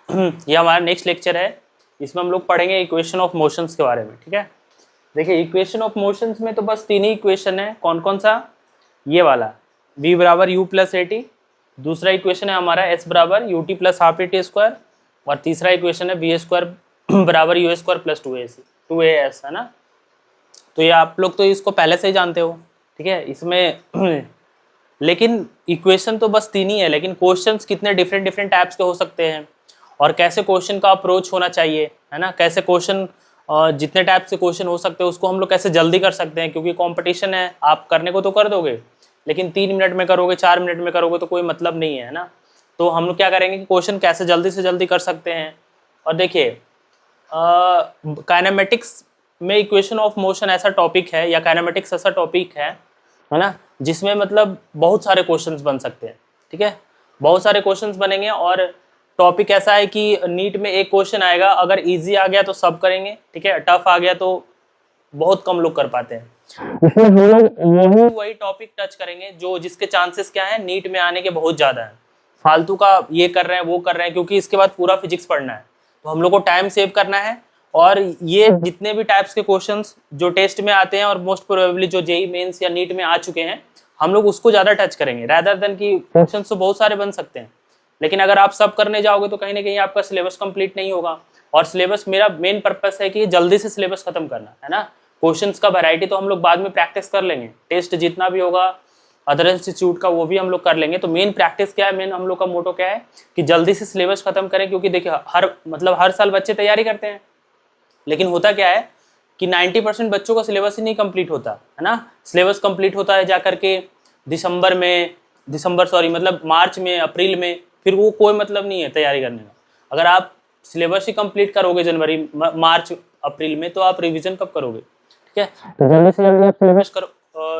ये हमारा next lecture है, इसमें हम लोग पढ़ेंगे इक्वेशन ऑफ मोशंस के बारे में। ठीक है, देखिए इक्वेशन ऑफ मोशंस में तो बस तीन ही इक्वेशन है। कौन कौन सा? ये वाला v बराबर यू प्लस ए टी, दूसरा इक्वेशन है हमारा s बराबर U T plus half A T square, और तीसरा इक्वेशन है बी स्क्वायर बराबर you square plus two A S, है ना। तो ये आप लोग तो इसको पहले से ही जानते हो। ठीक है, इसमें लेकिन इक्वेशन तो बस तीन ही है, लेकिन क्वेश्चंस कितने डिफरेंट डिफरेंट टाइप्स के हो सकते हैं और कैसे क्वेश्चन का अप्रोच होना चाहिए, है ना। कैसे क्वेश्चन, जितने टाइप से क्वेश्चन हो सकते हैं उसको हम लोग कैसे जल्दी कर सकते हैं, क्योंकि कंपटीशन है। आप करने को तो कर दोगे, लेकिन 3 मिनट में करोगे, 4 मिनट में करोगे तो कोई मतलब नहीं है ना। तो हम लोग क्या करेंगे कि क्वेश्चन कैसे जल्दी से जल्दी कर सकते हैं। और देखिए काइनेमेटिक्स में इक्वेशन ऑफ मोशन ऐसा टॉपिक है, या काइनेमेटिक्स ऐसा टॉपिक है ना, जिसमें मतलब बहुत सारे क्वेश्चंस बन सकते हैं। ठीक है, बहुत सारे क्वेश्चंस बनेंगे, और टॉपिक ऐसा है कि नीट में एक क्वेश्चन आएगा, अगर इजी आ गया तो सब करेंगे, ठीक है, टफ आ गया तो बहुत कम लोग कर पाते हैं। इसमें हम लोग वही टॉपिक टच करेंगे जो जिसके चांसेस क्या है नीट में आने के बहुत ज़्यादा है। फालतू का ये कर रहे हैं वो कर रहे हैं, क्योंकि इसके बाद पूरा फिजिक्स पढ़ना है, तो हम लोग को टाइम सेव करना है। और ये जितने भी टाइप्स के क्वेश्चंस जो टेस्ट में आते हैं और मोस्ट प्रोबेबली जो जेई मेंस या नीट में आ चुके हैं, हम लोग उसको ज़्यादा टच करेंगे रादर देन कि क्वेश्चंस तो बहुत सारे बन सकते हैं, लेकिन अगर आप सब करने जाओगे तो कहीं ना कहीं आपका सिलेबस कंप्लीट नहीं होगा। और सिलेबस, मेरा मेन पर्पस है कि जल्दी से सिलेबस खत्म करना है ना। क्वेश्चंस का वैरायटी तो हम लोग बाद में प्रैक्टिस कर लेंगे, टेस्ट जितना भी होगा अदर इंस्टीट्यूट का वो भी हम लोग कर लेंगे। तो मेन प्रैक्टिस क्या है, मेन हम लोग का मोटो क्या है कि जल्दी से सिलेबस खत्म करें, क्योंकि देखिए हर साल बच्चे तैयारी करते हैं, लेकिन होता क्या है कि 90% बच्चों का सिलेबस ही नहीं कंप्लीट होता है ना। सिलेबस कंप्लीट होता है जा करके मार्च में, अप्रैल में, फिर वो कोई मतलब नहीं है तैयारी करने का। अगर आप सिलेबस ही कंप्लीट करोगे जनवरी, मार्च, अप्रैल में, तो आप रिवीजन कब करोगे? ठीक है, तो जल्दी से जल्दी आप सिलेबस करो,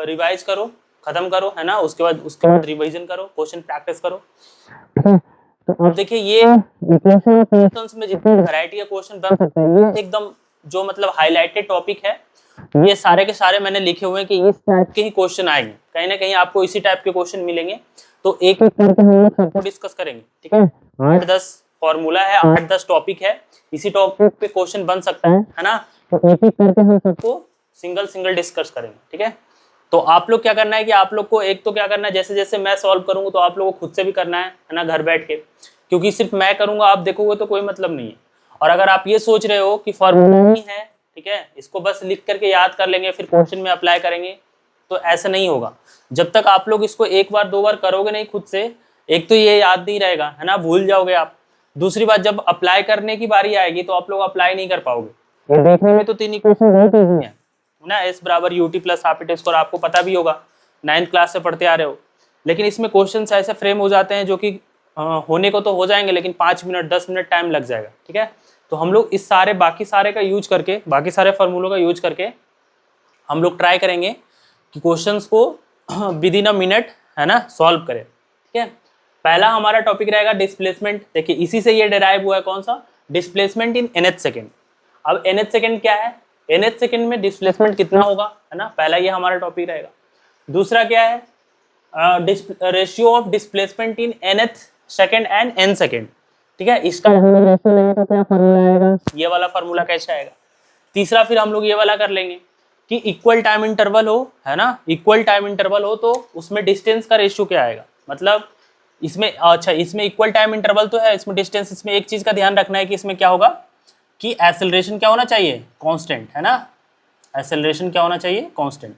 रिवाइज करो, खत्म करो, है ना। उसके बाद रिवीजन करो, क्वेश्चन प्रैक्टिस करो। तो अब देखिए ये क्वेश्चंस में जितनी वैरायटी के क्वेश्चन बन सकते हैं, ये एकदम जो मतलब हाईलाइटेड टॉपिक है, ये सारे के सारे मैंने लिखे हुए हैं कि इस टाइप के ही क्वेश्चन आएंगे, कहीं ना कहीं आपको इसी टाइप के क्वेश्चन मिलेंगे। तो एक एक करके हम लोग सबको डिस्कस करेंगे। ठीक है, 8-10 फॉर्मूला है, 8-10 टॉपिक है, इसी टॉपिक पे क्वेश्चन बन सकता है ना। तो एक एक करके हम सबको सिंगल डिस्कस करेंगे। ठीक है, तो आप लोग क्या करना है कि आप लोग को एक तो क्या करना है, जैसे जैसे मैं सॉल्व करूंगा तो आप लोगों को खुद से भी करना है ना, घर बैठ के, क्योंकि सिर्फ मैं करूंगा आप देखोगे तो कोई मतलब नहीं है। और अगर आप ये सोच रहे हो कि फॉर्मूला ही है, ठीक है, इसको बस लिख करके याद कर लेंगे फिर क्वेश्चन में अप्लाई करेंगे, तो ऐसा नहीं होगा। जब तक आप लोग इसको एक बार दो बार करोगे नहीं खुद से, एक तो ये याद नहीं रहेगा, है ना, भूल जाओगे आप। दूसरी बात, जब अप्लाई करने की बारी आएगी तो आप लोग अप्लाई नहीं कर पाओगे। ये देखने में तो 3 इक्वेशन बहुत ईजी है ना, एस बराबर U T plus half T square, आपको पता भी होगा, 9th क्लास से पढ़ते आ रहे हो। लेकिन इसमें क्वेश्चन ऐसे फ्रेम हो जाते हैं जो कि होने को तो हो जाएंगे, लेकिन 5 मिनट 10 मिनट टाइम लग जाएगा। ठीक है, तो हम लोग इस सारे बाकी सारे का यूज करके, बाकी सारे फार्मूलों का यूज करके हम लोग ट्राई करेंगे कि क्वेश्चंस को विद इन अ मिनट, है ना, सॉल्व करें। ठीक है, पहला हमारा टॉपिक रहेगा डिस्प्लेसमेंट। देखिए इसी से ये डिराइव हुआ है, कौन सा? Displacement in nth second. अब nth सेकेंड क्या है? nth सेकेंड में डिस्प्लेसमेंट कितना होगा, है ना, पहला ये हमारा टॉपिक रहेगा। दूसरा क्या है? Ratio of displacement in nth second and n second. ठीक है, इसका हम लोग रेशियो लेंगे तो क्या फार्मूला आएगा, ये वाला फार्मूला कैसे आएगा। तीसरा फिर हम लोग ये वाला कर लेंगे कि इक्वल टाइम इंटरवल हो, है ना, इक्वल टाइम इंटरवल हो तो उसमें डिस्टेंस का रेशियो क्या आएगा। मतलब इसमें, अच्छा, इसमें इक्वल टाइम इंटरवल तो है, इसमें डिस्टेंस, इसमें एक चीज का ध्यान रखना है कि इसमें क्या होगा कि एक्सेलरेशन क्या होना चाहिए, कांस्टेंट, है ना। एक्सेलरेशन क्या होना चाहिए, कांस्टेंट,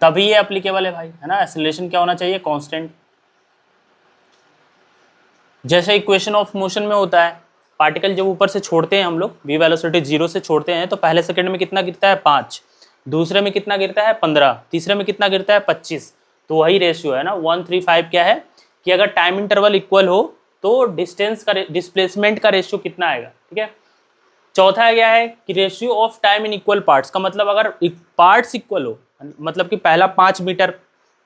तभी ये एप्लीकेबल है भाई, है ना। एक्सेलरेशन क्या होना चाहिए, कांस्टेंट। जैसे इक्वेशन ऑफ मोशन में होता है, पार्टिकल जब ऊपर से छोड़ते हैं हम लोग, वी वेलोसिटी 0 से छोड़ते हैं, तो पहले सेकंड में कितना गिरता है, 5, दूसरे में कितना गिरता है, 15, तीसरे में कितना गिरता है, 25। तो वही रेशियो है ना, 1:3:5 क्या है कि अगर टाइम इंटरवल इक्वल हो तो डिस्टेंस का, डिस्प्लेसमेंट का रेशियो कितना आएगा। ठीक है, चौथा क्या है कि ratio of time in equal parts का मतलब अगर पार्ट्स इक्वल हो, मतलब कि पहला 5 मीटर,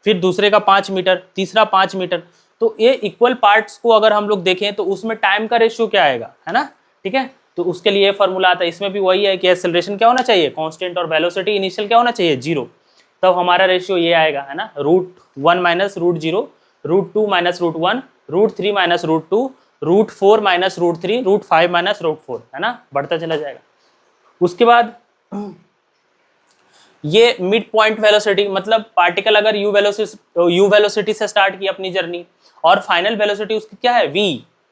फिर दूसरे का 5 मीटर, तीसरा 5 मीटर, तो ये इक्वल पार्ट्स को अगर हम लोग देखें तो उसमें टाइम का रेशियो क्या आएगा, है ना। ठीक है, तो उसके लिए फॉर्मूला आता है, इसमें भी वही है कि एक्सेलरेशन क्या होना चाहिए, कांस्टेंट, और वेलोसिटी इनिशियल क्या होना चाहिए, 0। तब हमारा रेशियो ये आएगा, है ना, √1 - √0, √2 - √1, √3 - √2, √4 माइनस √3 √5 माइनस √4, है ना, बढ़ता चला जाएगा। उसके बाद ये मिड पॉइंट वेलोसिटी, मतलब पार्टिकल अगर यू वेलोसिटी से स्टार्ट की अपनी जर्नी और फाइनल वेलोसिटी उसकी क्या है v,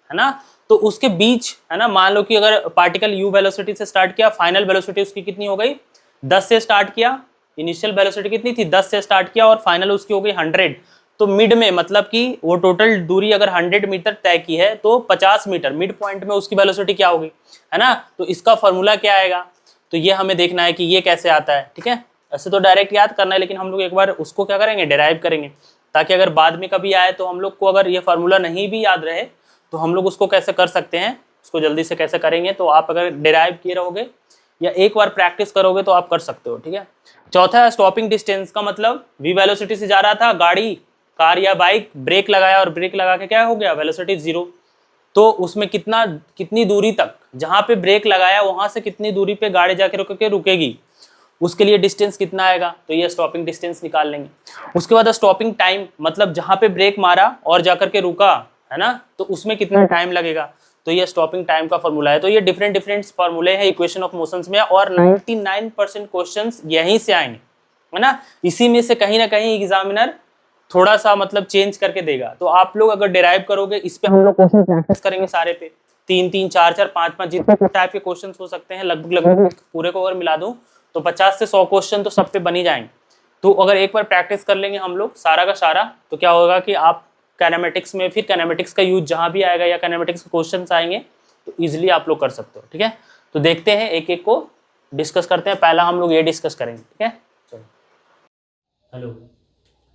है ना, तो उसके बीच, है ना, मान लो कि अगर पार्टिकल यू वेलोसिटी से स्टार्ट किया, फाइनल वेलोसिटी उसकी कितनी हो गई 10 से स्टार्ट किया, इनिशियल वेलोसिटी कितनी थी 10 से स्टार्ट किया और फाइनल उसकी हो गई 100, तो मिड में मतलब कि वो टोटल दूरी अगर 100 मीटर तय की है तो 50 मीटर मिड पॉइंट में उसकी वेलोसिटी क्या होगी, है ना, तो इसका फॉर्मूला क्या आएगा, तो ये हमें देखना है कि ये कैसे आता है। ठीक है, ऐसे तो डायरेक्ट याद करना है, लेकिन हम लोग एक बार उसको क्या करेंगे, डिराइव करेंगे, ताकि अगर बाद में कभी आए तो हम लोग को अगर ये फार्मूला नहीं भी याद रहे तो हम लोग उसको कैसे कर सकते हैं, उसको जल्दी से कैसे करेंगे। तो आप अगर डिराइव किए रहोगे या एक बार प्रैक्टिस करोगे तो आप कर सकते हो। ठीक है, चौथा है स्टॉपिंग डिस्टेंस का मतलब v वेलोसिटी से जा रहा था गाड़ी, कार या बाइक, ब्रेक लगाया और ब्रेक लगा के क्या हो गया, वेलोसिटी 0, तो उसमें कितनी दूरी तक, जहां पे ब्रेक लगाया वहां से कितनी दूरी पे गाड़ी जाके रुकेगी, उसके लिए डिस्टेंस कितना आएगा, तो ये स्टॉपिंग डिस्टेंस निकाल लेंगे। उसके बाद स्टॉपिंग टाइम, मतलब जहां पे ब्रेक मारा और जाकर के रुका, है ना, तो उसमें कितना टाइम लगेगा, तो ये स्टॉपिंग टाइम का फॉर्मूला है। तो ये डिफरेंट फार्मूले हैं इक्वेशन ऑफ मोशंस में और 99% क्वेश्चंस यहीं से आएंगे, है ना, इसी में से कहीं ना कहीं एग्जामिनर थोड़ा सा मतलब चेंज करके देगा। तो आप लोग अगर डिराइव करोगे, इस पे हम लोग क्वेश्चन प्रैक्टिस करेंगे सारे पे, 3-3 4-4 5-5 जितने टाइप के क्वेश्चन हो सकते हैं लगभग पूरे को अगर मिला दूं तो 50 से 100 क्वेश्चन तो सब पे बन ही जाएंगे। तो अगर एक बार प्रैक्टिस कर लेंगे हम लोग सारा का सारा, तो क्या होगा कि आप काइनेमेटिक्स में फिर काइनेमेटिक्स का यूज जहां भी आएगा या काइनेमेटिक्स के क्वेश्चन आएंगे तो ईजिली आप लोग कर सकते हो। ठीक है, तो देखते हैं एक एक को डिस्कस करते हैं। पहला हम लोग ये डिस्कस करेंगे। ठीक है, चलो। हेलो,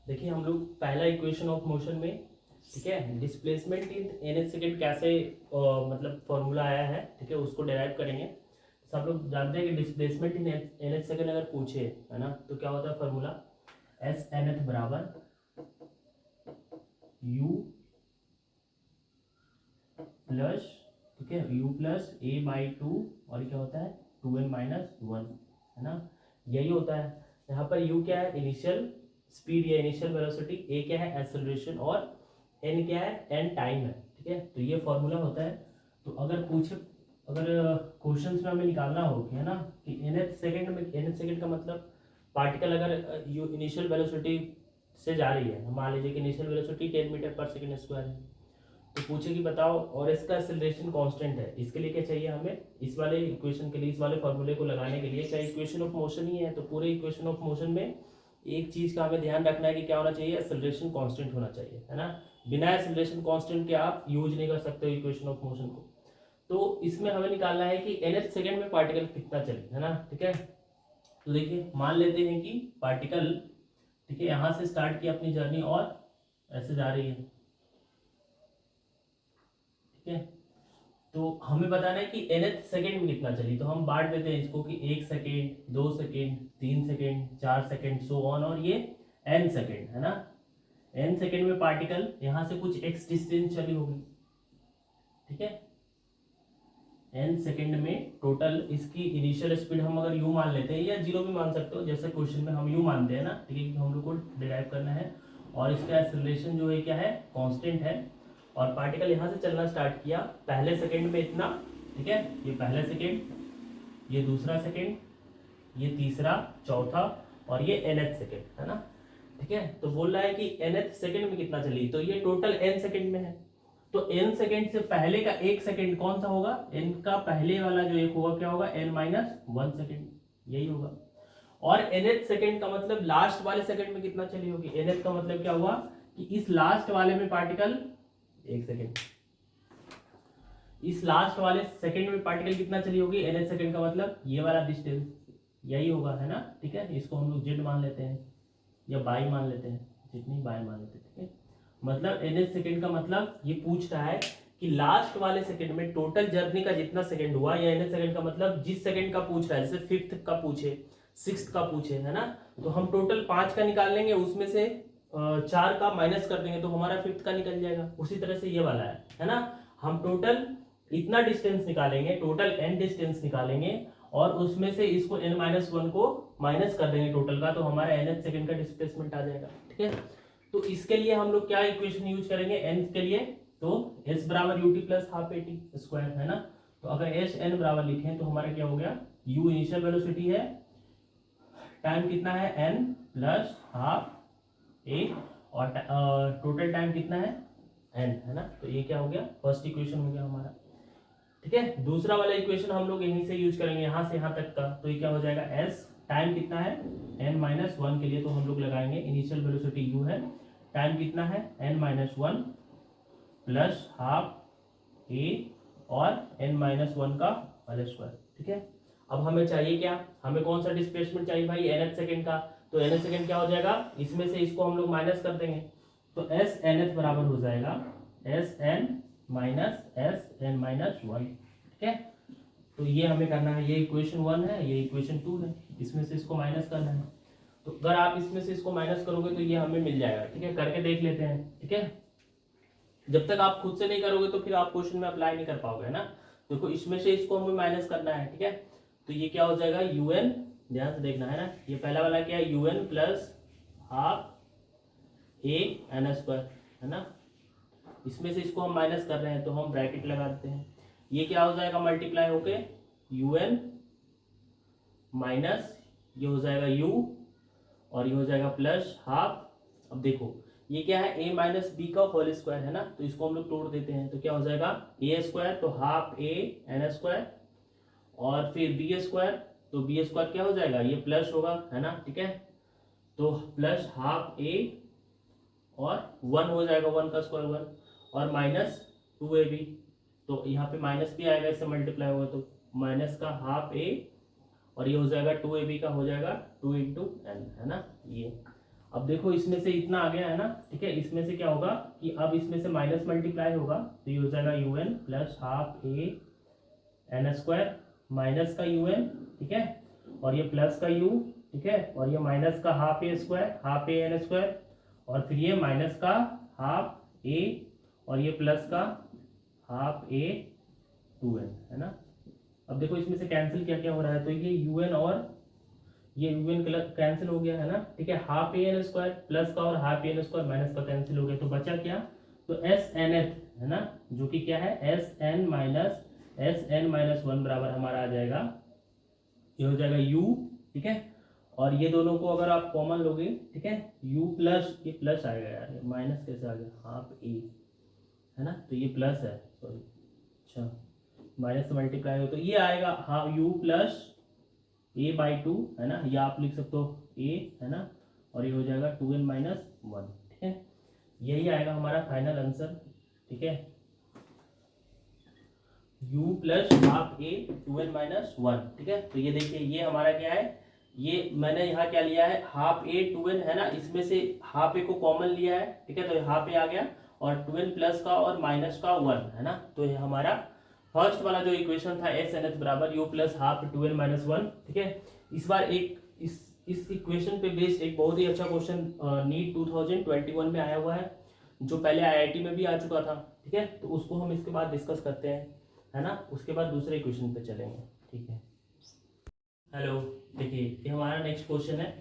देखिए हम लोग पहला इक्वेशन ऑफ मोशन में, ठीक है, डिस्प्लेसमेंट इन nth सेकेंड कैसे मतलब फॉर्मूला आया है, ठीक है, उसको डिराइव करेंगे। सब लोग जानते हैं कि डिस्प्लेसमेंट इन nth सेकेंड अगर पूछे, है ना, तो क्या होता है फॉर्मूला, एस nth बराबर u प्लस, ठीक है, u प्लस a/2 और क्या होता है 2n-1, है ना, यही होता है। यहाँ पर u क्या है, इनिशियल स्पीड या इनिशियल वेलोसिटी, a क्या है एक्सेलरेशन और n क्या है, n टाइम है। ठीक है, तो ये फॉर्मूला होता है। तो अगर क्वेश्चंस में हमें निकालना हो, है ना, कि nth सेकेंड का मतलब पार्टिकल अगर इनिशियल वेलोसिटी से जा रही है, मान लीजिए कि इनिशियल वेलोसिटी 10 मीटर पर सेकेंड स्क्वायर है, तो पूछे कि बताओ और इसका एक्सेलरेशन कांस्टेंट है, इसके लिए क्या चाहिए हमें, इस वाले इक्वेशन के लिए, इस वाले फॉर्मूले को लगाने के लिए क्या इक्वेशन ऑफ मोशन ही है, तो पूरे इक्वेशन ऑफ मोशन में एक चीज का हमें ध्यान रखना है कि क्या होना चाहिए, एक्सेलरेशन कांस्टेंट होना चाहिए, है ना, बिना एक्सेलरेशन कांस्टेंट के आप यूज नहीं कर सकते हो इक्वेशन ऑफ मोशन को। तो इसमें हमें निकालना है कि nth सेकेंड में पार्टिकल कितना चले, है ना। ठीक है, तो देखिए मान लेते हैं कि पार्टिकल, ठीक है, यहां से स्टार्ट की अपनी जर्नी और ऐसे जा रही है। ठीक है, तो हमें बताना है कि nth सेकेंड में कितना चली, तो हम बांट देते हैं इसको कि 1 second 2 second 3 second 4 second so on, और ये n सेकेंड, है ना, n सेकेंड में पार्टिकल यहां से कुछ x डिस्टेंस चली होगी। ठीक है, n सेकेंड में टोटल इसकी इनिशियल स्पीड हम अगर u मान लेते हैं या 0 भी मान सकते हो, जैसे क्वेश्चन में हम u मानते हैं ना, ठीक है, हम लोग को डिराइव करना है, और इसका एक्सेलरेशन जो है क्या है, कांस्टेंट है, और पार्टिकल यहाँ से चलना स्टार्ट किया पहले सेकंड में इतना। ठीक है, ये पहला सेकंड, ये दूसरा सेकंड, ये तीसरा, चौथा, और ये nth सेकंड, है ना। ठीक है, तो बोल रहा है कि nth सेकंड में कितना चली, तो ये टोटल n सेकंड में है, तो n सेकंड से पहले का एक सेकंड कौन सा होगा, n का पहले वाला जो एक होगा क्या होगा, n-1 सेकंड, यही होगा। और nth सेकंड का मतलब लास्ट वाले सेकंड में कितना चली होगी, nth का मतलब क्या हुआ कि इस लास्ट वाले में पार्टिकल, एक सेकेंड, इस लास्ट वाले सेकंड में पार्टिकल कितना चली होगी, nth सेकंड का मतलब ये वाला डिस्टेंस यही होगा, है ना। ठीक है, इसको हम लोग z मान लेते हैं या बाई मान लेते हैं, जितनी बाई मान लेते हैं। ठीक है, मतलब nth सेकंड का मतलब ये पूछ रहा है कि लास्ट वाले सेकंड में टोटल जर्नी का जितना सेकंड हुआ, या nth सेकंड का मतलब जिस सेकंड का पूछ रहा है, जैसे 5th का पूछे, 6th का पूछे, है ना, तो हम टोटल 5 का निकाल लेंगे, उसमें से 4 का माइनस कर देंगे तो हमारा 5th का निकल जाएगा। उसी तरह से ये वाला है ना, हम टोटल इतना डिस्टेंस निकालेंगे, टोटल n डिस्टेंस निकालेंगे, और उसमें से इसको n-1 को माइनस कर देंगे टोटल का, तो हमारा nth सेकंड का डिस्प्लेसमेंट आ जाएगा। ठीक है, तो इसके लिए हम लोग क्या इक्वेशन यूज करेंगे, n के लिए तो s बराबर ut plus half A T square, है ना। तो अगर एस एन बराबर लिखें तो हमारा क्या हो गया, u इनिशियल वेलोसिटी है, टाइम कितना है n प्लस हाफ ए, और टोटल टाइम कितना है n, है ना। तो ये क्या हो गया, फर्स्ट इक्वेशन हो गया हमारा, ठीक है। दूसरा वाला इक्वेशन हम लोग यहीं से यूज करेंगे, यहाँ से यहाँ तक का। तो ये क्या हो जाएगा, s टाइम कितना है n-1 के लिए, तो हम लोग लगाएंगे इनिशियल वेलोसिटी u है, टाइम कितना है n-1 प्लस हाफ ए और n-1 का होल स्क्वायर, ठीक है। अब हमें चाहिए क्या, हमें कौन सा डिस्प्लेसमेंट चाहिए भाई, nth सेकंड का। तो nth सेकंड क्या हो जाएगा, इसमें से इसको हम लोग माइनस कर देंगे, तो s nth बराबर हो जाएगा sn माइनस sn-1, ठीक है। तो ये हमें करना है, ये इक्वेशन 1 है, ये इक्वेशन 2 है, इसमें से इसको माइनस करना है। तो अगर आप इसमें से इसको माइनस करोगे तो ये हमें मिल जाएगा, ठीक है। करके देख लेते हैं, ठीक है। जब तक आप खुद से नहीं करोगे तो फिर आप क्वेश्चन में अप्लाई नहीं कर पाओगे, है ना। देखो इसमें से इसको हमें माइनस करना है, ठीक है। तो ये क्या हो जाएगा, un, ध्यान से देखना है ना, ये पहला वाला क्या है, un plus half A N square, है ना। इसमें से इसको हम माइनस कर रहे हैं तो हम ब्रैकेट लगा देते हैं, ये क्या हो जाएगा, मल्टीप्लाई होके un माइनस ये हो जाएगा u, और ये हो जाएगा प्लस हाफ। अब देखो ये क्या है, a माइनस बी का होल स्क्वायर, है ना। तो इसको हम लोग तोड़ देते हैं, तो क्या हो जाएगा, a स्क्वायर तो हाफ ए एन स्क्वायर, और फिर बी स्क्वायर, तो बी स्क्वायर क्या हो जाएगा, ये प्लस होगा, है ना, ठीक है। तो प्लस हाफ ए और 1 हो जाएगा, 1 का स्क्वायर 1, और माइनस 2ab, तो यहाँ पे माइनस भी आएगा, इससे मल्टीप्लाई होगा तो माइनस का हाफ ए, और ये हो जाएगा 2ab का हो जाएगा 2 इंटू एन, है ना। ये अब देखो इसमें से इतना आ गया, है ना, ठीक है। इसमें से क्या होगा कि अब इसमें से माइनस मल्टीप्लाई होगा, तो ये हो जाएगा un plus half A N square minus का un, ठीक है, और ये प्लस का u, ठीक है, और ये माइनस का half A square, half A N square, और फिर ये माइनस का हाफ ए, और ये प्लस का हाफ ए 2n, है ना। अब देखो इसमें से कैंसिल क्या क्या हो रहा है, तो ये un और ये un कैंसिल हो गया, है ना, ठीक है। Half A N square plus का और half A N square minus का कैंसिल हो गया, तो बचा क्या, तो एस एन एथ, है ना, जो कि क्या है एस एन माइनस 1 बराबर हमारा आ जाएगा, ये हो जाएगा u, ठीक है। और ये दोनों को अगर आप कॉमन लोगे, ठीक है, u प्लस, ये प्लस आएगा यार, माइनस कैसे आ गया, हाफ ए, है ना, तो ये प्लस है, सॉरी, अच्छा माइनस से मल्टीप्लाई हो तो ये आएगा half u plus a by 2, है ना, या आप लिख सकते हो a, है ना, और ये हो जाएगा 2n माइनस 1, ठीक है। यही आएगा हमारा फाइनल आंसर, ठीक है, u plus half a 2n minus 1, ठीक है। तो ये देखिए ये हमारा क्या है, ये मैंने यहाँ क्या लिया है, हाफ a 2n, है ना, इसमें से हाफ a को कॉमन लिया है, ठीक है, तो हाफ a आ गया, और 2n प्लस का और माइनस का 1, है ना। तो ये हमारा फर्स्ट वाला जो इक्वेशन था एस एन एच बराबर you plus half 2n minus 1, ठीक है। इस बार एक इस इक्वेशन पे बेस्ड एक बहुत ही अच्छा क्वेश्चन नीट 2021 में आया हुआ है, जो पहले आईआईटी में भी आ चुका था, ठीक है। तो उसको हम इसके बाद डिस्कस करते हैं, है ना, उसके बाद दूसरे इक्वेशन पे चलेंगे, ठीक है। हेलो, देखिए ये हमारा नेक्स्ट क्वेश्चन है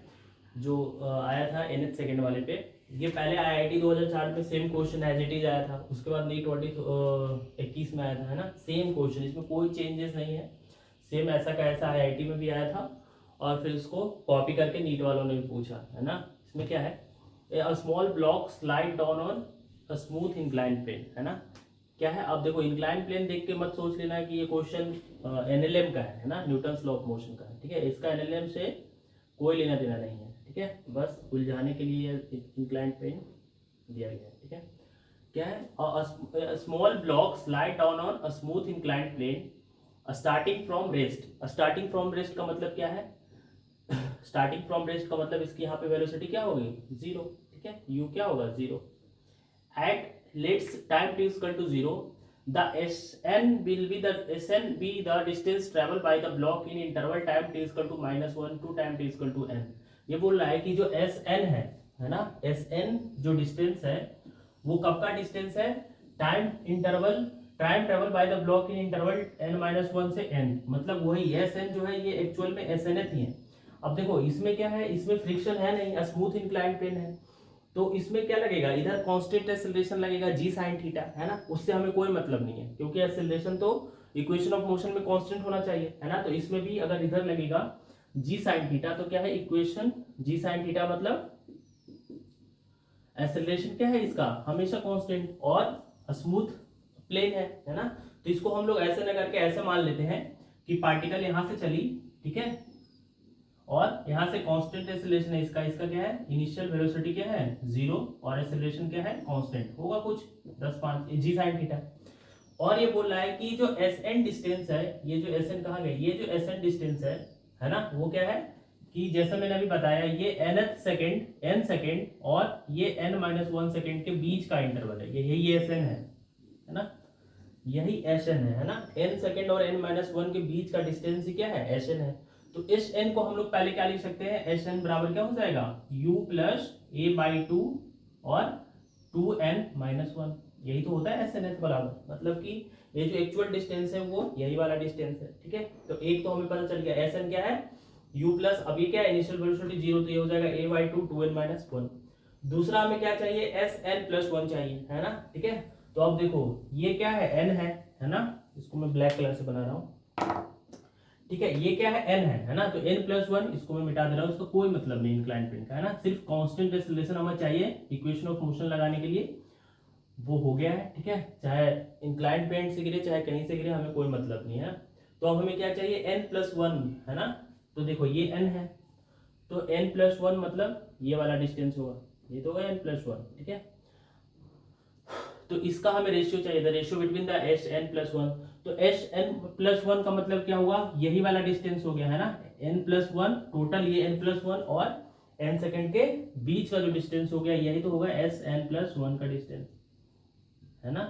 जो आया था nth सेकंड वाले पे। ये पहले आईआईटी 2004 में same question as it is आया था, उसके बाद नीट 2021 में आया था, है ना, सेम क्वेश्चन, इसमें कोई चेंजेस नहीं है, सेम ऐसा का ऐसा आईआईटी में भी आया था, और फिर इसको कॉपी करके नीट वालों ने भी पूछा, है ना। इसमें क्या है, a small block slide down on a smooth incline plane, है ना। क्या है, अब देखो इंक्लाइन प्लेन देख के मत सोच लेना कि ये क्वेश्चन एनएलएम का है ना, न्यूटन्स लॉ ऑफ मोशन का है, ठीक है। इसका एनएलएम से कोई लेना देना नहीं है, ठीक है, बस उलझाने के लिए इंक्लाइन प्लेन दिया गया है, ठीक है। क्या है, small block slide down on a smooth incline plane starting from rest. Starting from rest का मतलब क्या है, स्टार्टिंग फ्रॉम रेस्ट का मतलब इसकी यहाँ पे वेलोसिटी क्या होगी, 0, ठीक है, u क्या होगा 0। At let's time t equal to 0, the sn will be the distance travel by the block in interval time t equal to -1 to time t equal to n। ये बोल रहा है कि जो sn है ना, sn जो डिस्टेंस है वो कब का डिस्टेंस है, time travel by the block in interval n-1 से n, मतलब वही sn जो है ये एक्चुअल में snth ही है। अब देखो इसमें क्या है, इसमें फ्रिक्शन है नहीं, स्मूथ इंक्लाइन प्लेन है, तो इसमें क्या लगेगा, इधर कांस्टेंट एक्सेलरेशन लगेगा जी साइन थीटा, है ना, उससे हमें कोई मतलब नहीं है क्योंकि एक्सेलरेशन तो इक्वेशन ऑफ मोशन में कांस्टेंट होना चाहिए, है ना। तो इसमें भी अगर इधर लगेगा जी साइन थीटा तो क्या है इक्वेशन, जी साइन थीटा मतलब एक्सेलरेशन क्या है इसका हमेशा कांस्टेंट और स्मूथ प्लेन है ना। तो इसको हम लोग ऐसे ना करके ऐसे मान लेते हैं कि पार्टिकल यहां से चली, ठीक है, और यहां से कांस्टेंट एक्सेलरेशन है इसका, इसका क्या है इनिशियल वेलोसिटी क्या है 0 और एक्सेलरेशन क्या है कांस्टेंट होगा कुछ 10-5 जी साइन थीटा। और ये बोल रहा है कि जो एस एन डिस्टेंस है, ये जो एस एन कहा गया, ये जो एस एन डिस्टेंस है ना, वो क्या है कि जैसा मैंने अभी बताया ये एन सेकेंड और ये n-1 सेकेंड के बीच का इंटरवल है, यही एस एन है ना, यही एस एन है ना, n सेकेंड और n-1 के बीच का डिस्टेंस ही क्या है एस एन है। तो इस n को हम लोग पहले क्या लिख सकते हैं, एस एन बराबर क्या हो जाएगा u प्लस a/2 और 2n-1, यही तो होता है एस एन एच बराबर, मतलब कि ये जो एक्चुअल डिस्टेंस है वो यही वाला डिस्टेंस है, ठीक है। तो एक तो हमें पता चल गया एस एन क्या है u प्लस, अब ये क्या है इनिशियल वेलोसिटी 0 तो ये हो जाएगा a/2 2n-1। दूसरा हमें क्या चाहिए एस एन प्लस 1 चाहिए, है ना, ठीक है। तो अब देखो ये क्या है n है ना, इसको मैं ब्लैक कलर से बना रहा हूँ, ठीक है, ये क्या है n है ना, तो n+1 इसको मैं मिटा दे रहा हूँ, इसका कोई मतलब नहीं इंक्लाइन प्लेन का, है ना, सिर्फ कांस्टेंट एक्सेलरेशन हमें चाहिए इक्वेशन ऑफ मोशन लगाने के लिए, वो हो गया है, ठीक है, चाहे इंक्लाइन प्लेन से गिरे चाहे कहीं से गिरे हमें कोई मतलब नहीं है। तो अब हमें क्या चाहिए n+1, है ना, तो देखो ये n है तो n+1 मतलब ये वाला डिस्टेंस होगा, ये तो होगा n+1, ठीक है। तो इसका हमें रेशियो चाहिए था, ratio between the S N plus one, तो एस एन प्लस वन का मतलब क्या हुआ यही वाला डिस्टेंस हो गया, है ना, n+1 टोटल ये n+1 और n सेकेंड के बीच का जो डिस्टेंस हो गया यही तो होगा एस एन प्लस वन का डिस्टेंस, है ना।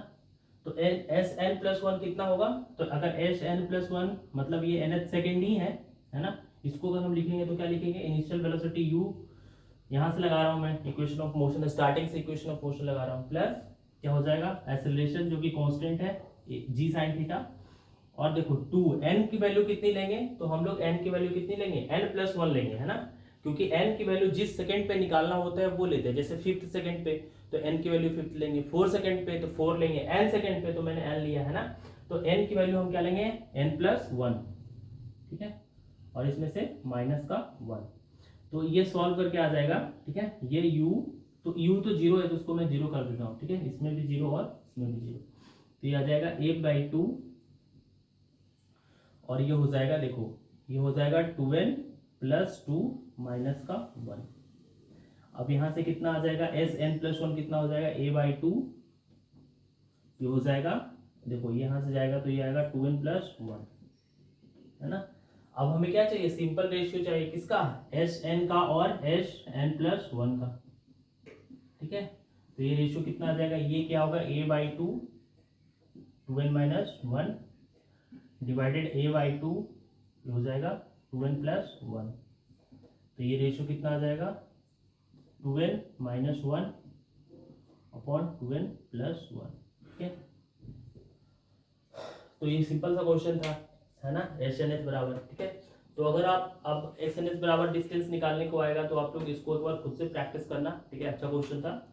तो एस एन प्लस वन कितना होगा, तो अगर एस एन प्लस वन मतलब ये nth सेकेंड ही है ना, इसको अगर हम लिखेंगे तो क्या लिखेंगे इनिशियल वेलोसिटी u, यहां से लगा रहा हूं मैं इक्वेशन ऑफ मोशन, स्टार्टिंग से इक्वेशन ऑफ मोशन लगा रहा हूं, प्लस क्या हो जाएगा एक्सेलरेशन जो कि कांस्टेंट है जी साइन थीटा, और देखो 2 n की वैल्यू कितनी लेंगे, तो हम लोग n की वैल्यू कितनी लेंगे n+1 लेंगे, है ना, क्योंकि n की वैल्यू जिस सेकंड पे निकालना होता है वो लेते हैं, जैसे 5th सेकंड पे तो n की वैल्यू 5th लेंगे, 4 सेकंड पे तो 4 लेंगे, n सेकंड पे तो मैंने n लिया, है ना, तो n की वैल्यू हम क्या लेंगे n+1, ठीक है, और इसमें से माइनस का 1, तो ये सॉल्व करके आ जाएगा, ठीक है, ये u, तो u तो 0 है तो उसको मैं 0 कर देता हूँ, ठीक है, इसमें भी 0 और इसमें भी 0, तो ये आ जाएगा a/2 और ये हो जाएगा देखो ये हो जाएगा 2n+2 माइनस का 1। अब यहां से कितना आ जाएगा एस एन प्लस 1 कितना हो जाएगा a/2, ये हो जाएगा देखो यहां से जाएगा तो ये आएगा 2n+1, है ना। अब हमें क्या चाहिए सिंपल रेशियो चाहिए किसका एस एन का और एस एन प्लस 1 का, ठीक है। तो ये रेशियो कितना आ जाएगा, ये क्या होगा a/2 2n-1 डिवाइडेड a/2 हो जाएगा 2n+1, तो ये रेशियो कितना आ जाएगा 2n-1 अपॉन 2n+1, ठीक है। तो ये सिंपल सा क्वेश्चन था, है ना, एस एन एच बराबर, ठीक है। तो अगर आप अब एस एन एच बराबर डिस्टेंस निकालने को आएगा तो आप लोग इसको एक बार खुद से प्रैक्टिस करना, ठीक है, अच्छा क्वेश्चन था,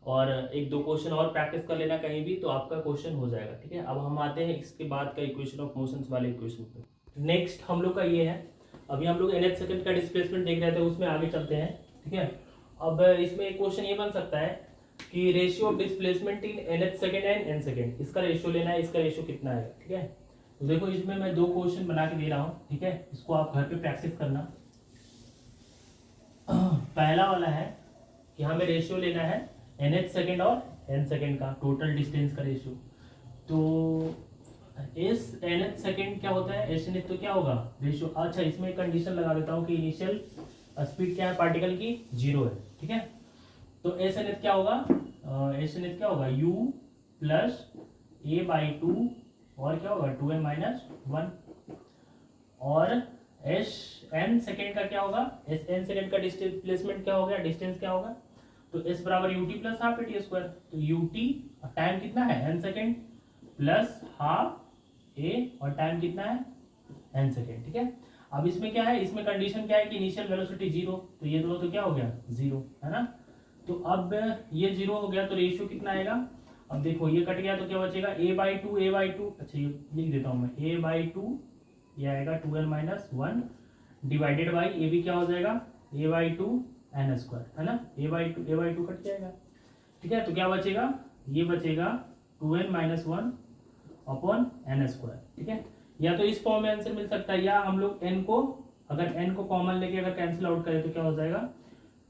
और एक दो क्वेश्चन और प्रैक्टिस कर लेना कहीं भी तो आपका क्वेश्चन हो जाएगा, ठीक है। अब हम आते हैं इसके बाद का इक्वेशन ऑफ मोशंस वाले इक्वेशन पे, नेक्स्ट हम लोग का ये है, अभी हम लोग nth सेकंड का डिस्प्लेसमेंट देख रहे थे उसमें आगे चलते हैं, ठीक है। अब इसमें एक क्वेश्चन ये बन सकता है कि ratio of displacement in nth second and n second, इसका रेशियो लेना है, इसका रेशियो कितना है, ठीक है। तो देखो इसमें मैं दो क्वेश्चन बना के दे रहा हूँ, ठीक है, इसको आप घर पे प्रैक्टिस करना। पहला वाला है कि हमें रेशियो लेना है nth सेकंड और n सेकंड का टोटल डिस्टेंस का रेशियो, तो इस nth सेकंड क्या होता है एस तो क्या होगा रेशियो, अच्छा इसमें एक कंडीशन लगा देता हूँ कि इनिशियल स्पीड क्या है पार्टिकल की 0 है, ठीक है। तो एस क्या होगा क्या होगा u प्लस a/2 और क्या होगा 2n-1, और एस एन सेकेंड का क्या होगा एस एन सेकेंड का डिस्प्लेसमेंट क्या हो गया डिस्टेंस क्या होगा, तो एस बराबर UT plus half A T square, तो यूटी टाइम कितना है एन सेकेंड प्लस हाफ ए और टाइम कितना है एन सेकेंड, ठीक है। अब इसमें क्या है, इसमें कंडीशन क्या है कि इनिशियल वेलोसिटी 0, तो ये दोनों तो क्या हो गया 0, है ना। तो अब ये 0 हो गया तो रेशियो कितना आएगा, अब देखो ये कट गया तो क्या बचेगा a/2, अच्छा ये लिख देता हूँ मैं, a/2 ये आएगा 2n-1 डिवाइडेड बाई ए भी क्या हो जाएगा a/2 n², है ना, a/2 कट जाएगा, ठीक है। तो क्या बचेगा, ये बचेगा 2n-1 अपॉन n², ठीक है। या तो इस फॉर्म में आंसर मिल सकता है, या हम लोग n को, अगर n को कॉमन लेके अगर कैंसिल आउट करें तो क्या हो जाएगा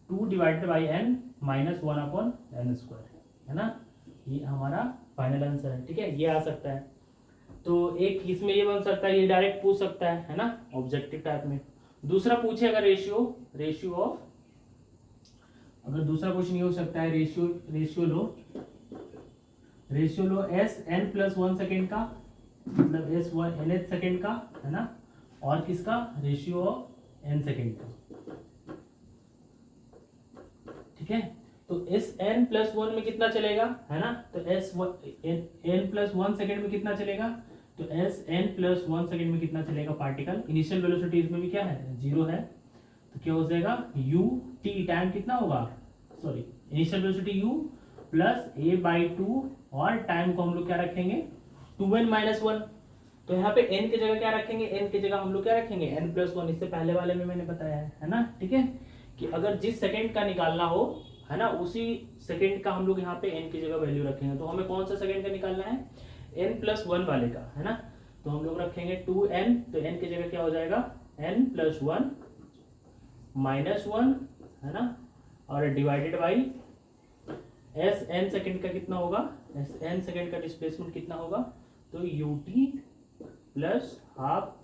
2 divided by n-1 upon n², है ना। ये हमारा फाइनल आंसर है, ठीक है, ये आ सकता है। तो एक इसमें ये बन सकता है, ये डायरेक्ट पूछ सकता है ना, ऑब्जेक्टिव टाइप में। दूसरा पूछे अगर रेशियो ऑफ, अगर दूसरा क्वेश्चन ये हो सकता है, रेशियो लो s(n+1) सेकेंड का, मतलब s(nth) सेकेंड का, है ना, और किसका, रेशियो ऑफ n सेकेंड का, ठीक है। तो n+1 में कितना चलेगा, है ना, तो n+1 सेकेंड में कितना चलेगा, तो n+1 सेकेंड में कितना चलेगा पार्टिकल, इनिशियल वेलोसिटी इसमें भी क्या है 0 है, तो क्या हो जाएगा ut, टाइम कितना होगा, sorry initial velocity u plus a/2, और टाइम को हम लोग क्या रखेंगे 2n-1, तो यहाँ पे n की जगह क्या रखेंगे, n की जगह हम लोग क्या रखेंगे n+1, इससे पहले वाले में मैंने बताया है ना, ठीक है, कि अगर जिस सेकंड का निकालना हो, है ना, उसी सेकंड का हम लोग यहाँ पे n की जगह वैल्यू रखेंगे। तो हमें कौन सा सेकंड का निकालना है, n+1 वाले का, है ना, तो हम लोग रखेंगे 2n, तो n की जगह क्या हो जाएगा n+1 -1, है ना, और डिवाइडेड बाई sn सेकंड का कितना होगा, sn सेकंड का डिस्प्लेसमेंट कितना होगा, तो ut plus half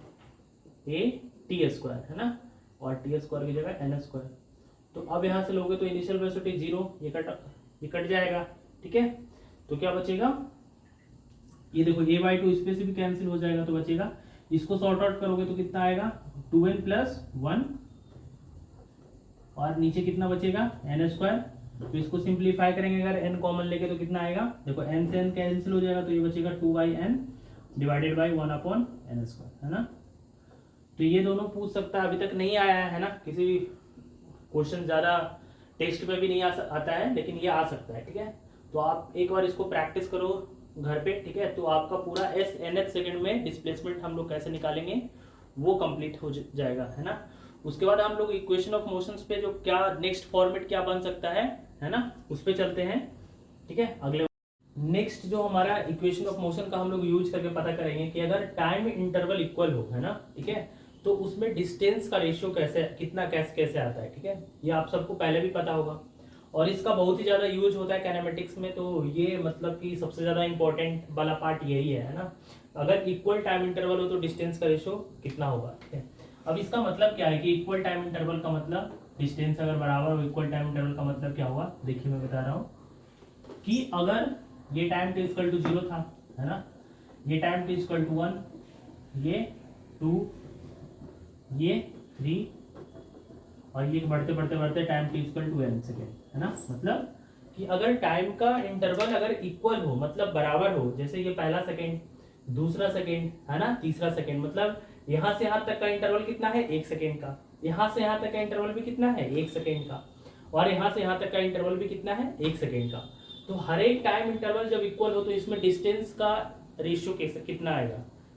a t², है ना, और t² की जगह n²। तो अब यहाँ से लोगे तो इनिशियल वेलोसिटी 0, ये कट जाएगा, ठीक है। तो क्या बचेगा, ये देखो a/2 इसमें से भी कैंसिल हो जाएगा, तो बचेगा, इसको सॉर्ट आउट करोगे तो कितना आएगा 2n+1, और नीचे कितना बचेगा n²। तो इसको सिंप्लीफाई करेंगे अगर n कॉमन लेके तो कितना आएगा, देखो n से n कैंसिल हो जाएगा, तो ये बचेगा 2/n डिवाइडेड बाई 1/n², है ना। तो ये दोनों पूछ सकता है, अभी तक नहीं आया है ना, किसी क्वेश्चन ज़्यादा टेस्ट में भी नहीं आता है, लेकिन ये आ सकता है, ठीक है। तो आप एक बार इसको प्रैक्टिस करो घर पे, ठीक है, तो आपका पूरा s(nth) सेकंड में डिस्प्लेसमेंट हम लोग कैसे निकालेंगे वो कंप्लीट हो जाएगा, है ना। उसके बाद हम लोग इक्वेशन ऑफ मोशंस पे जो क्या नेक्स्ट फॉर्मेट क्या बन सकता है ना, उस पे चलते हैं, ठीक है। अगले नेक्स्ट जो हमारा इक्वेशन ऑफ मोशन का हम लोग यूज करके पता करेंगे कि अगर टाइम इंटरवल इक्वल हो, है ना, ठीक है, तो उसमें डिस्टेंस का रेशियो कैसे आता है, ठीक है। ये आप सबको पहले भी पता होगा, और इसका बहुत ही ज़्यादा यूज होता है कैनेमेटिक्स में, तो ये मतलब कि सबसे ज़्यादा इंपॉर्टेंट वाला पार्ट यही है ना। अगर इक्वल टाइम इंटरवल हो तो डिस्टेंस का रेशियो कितना होगा, ठीक है। अब इसका मतलब क्या है कि इक्वल टाइम इंटरवल का मतलब डिस्टेंस अगर बराबर हो, इक्वल टाइम इंटरवल का मतलब क्या हुआ, देखिए मैं बता रहा हूँ कि अगर ये टाइम t=0 था, है ना, ये टाइम t=1, ये 2, ये 3, और ये बढ़ते बढ़ते टाइम t=n सेकेंड, है ना। मतलब कि अगर टाइम का इंटरवल अगर इक्वल हो, मतलब बराबर हो, जैसे ये पहला सेकेंड, दूसरा सेकेंड, है ना, तीसरा सेकेंड, मतलब यहाँ से यहाँ तक का इंटरवल कितना है 1 सेकेंड का, यहाँ से यहाँ तक का इंटरवल भी कितना है 1 सेकेंड का, और यहाँ से यहाँ तक का इंटरवल भी कितना है 1 सेकेंड का। तो हर एक टाइम इंटरवल जब इक्वल हो तो इसमें डिस्टेंस का रेशियो कैसे कितना आएगा,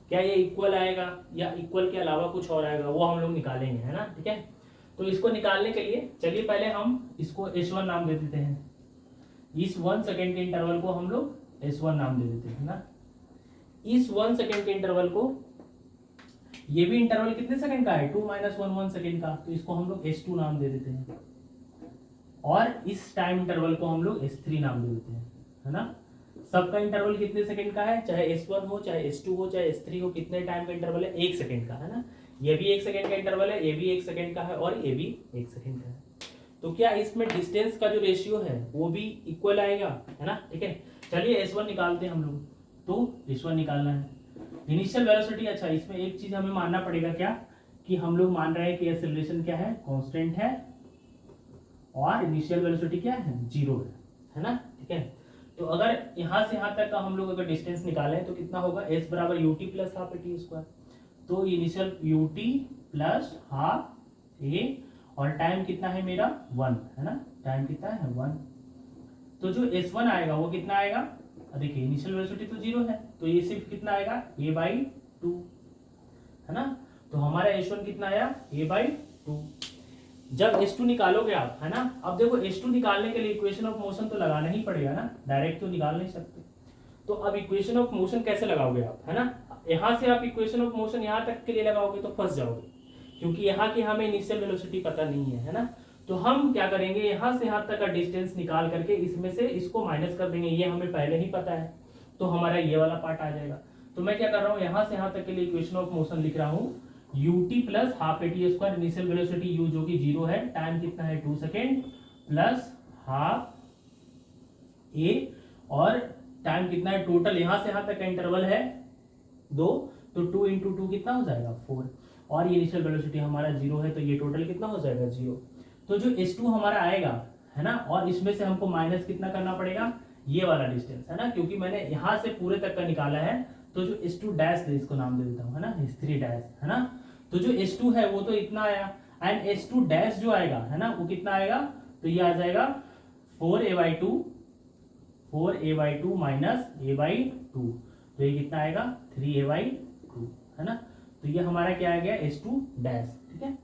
क्या ये इक्वल आएगा या इक्वल के अलावा कुछ और आएगा, वो हम लोग निकालेंगे, है ना, ठीक है। तो इसको निकालने के लिए चलिए पहले हम इसको S1 नाम दे देते हैं, इस 1 सेकेंड के इंटरवल को हम लोग S1 नाम दे देते हैं ना। इस 1 सेकेंड के इंटरवल को, ये भी इंटरवल कितने सेकंड का है 2 - 1 सेकंड का, तो इसको हम लोग S2 नाम दे देते हैं, और इस टाइम इंटरवल को हम लोग S3 नाम दे देते हैं, है ना। सबका इंटरवल कितने सेकंड का है, चाहे S1 हो, चाहे S2 हो, चाहे S3 हो, कितने टाइम का इंटरवल है 1 सेकंड का, है ना। ये भी 1 सेकंड का इंटरवल है, ये भी 1 सेकंड का है, और ये भी 1 सेकंड का है। तो क्या इसमें डिस्टेंस का जो रेशियो है वो भी इक्वल आएगा, है ना, ठीक है। चलिए S1 निकालते हैं हम लोग, तो S1 निकालना है इनिशियल वेलोसिटी। अच्छा, इसमें एक चीज हमें मानना पड़ेगा, क्या कि हम लोग मान रहे हैं कि एक्सेलरेशन क्या है, कांस्टेंट है, और इनिशियल वेलोसिटी क्या है 0 है ना, ठीक है। तो अगर यहाँ से यहाँ तक का हम लोग अगर डिस्टेंस निकालें तो कितना होगा, s बराबर ut plus half a t², तो initial ut plus half a, और टाइम कितना है मेरा 1 है ना, टाइम कितना है 1। तो जो S1 आएगा वो कितना आएगा, देखिए इनिशियल वेलोसिटी तो 0 है, तो ये सिर्फ कितना आएगा a/2 है ना। तो हमारा S1 कितना आया a/2। जब S2 निकालोगे आप है ना, अब देखो S2 निकालने के लिए इक्वेशन ऑफ मोशन तो लगाना ही पड़ेगा ना, डायरेक्ट तो निकाल नहीं सकते। तो अब इक्वेशन ऑफ मोशन कैसे लगाओगे आप, है ना, यहाँ से आप इक्वेशन ऑफ मोशन यहाँ तक के लिए लगाओगे तो फंस जाओगे, क्योंकि यहाँ की हमें इनिशियल वेलोसिटी पता नहीं है ना। तो हम क्या करेंगे, यहाँ से यहाँ तक का डिस्टेंस निकाल करके इसमें से इसको माइनस कर देंगे, ये हमें पहले ही पता है, तो हमारा ये वाला पार्ट आ जाएगा। तो मैं क्या कर रहा हूँ, यहाँ से यहाँ तक के लिए इक्वेशन ऑफ मोशन लिख रहा हूँ ut plus half at², initial velocity u जो कि 0 है, टाइम कितना है 2 सेकेंड, प्लस हाफ a, और टाइम कितना है टोटल, यहाँ से यहाँ तक का इंटरवल है 2, तो 2 इंटू 2 कितना हो जाएगा 4, और ये इनिशियल वेलोसिटी हमारा 0 है, तो ये टोटल कितना हो जाएगा 0। तो जो S2 हमारा आएगा है ना, और इसमें से हमको माइनस कितना करना पड़ेगा, ये वाला डिस्टेंस है ना, क्योंकि मैंने यहाँ से पूरे तक का निकाला है, तो जो S2 डैश इसको नाम दे देता हूँ है ना, S3 डैश है ना। तो जो S2 है वो तो इतना आया, एंड S2 डैश जो आएगा है ना वो कितना आएगा, तो ये आ जाएगा 4a/2 माइनस a/2, तो ये कितना आएगा 3a/2 है ना। तो ये हमारा क्या आ गया S2 डैश, ठीक है।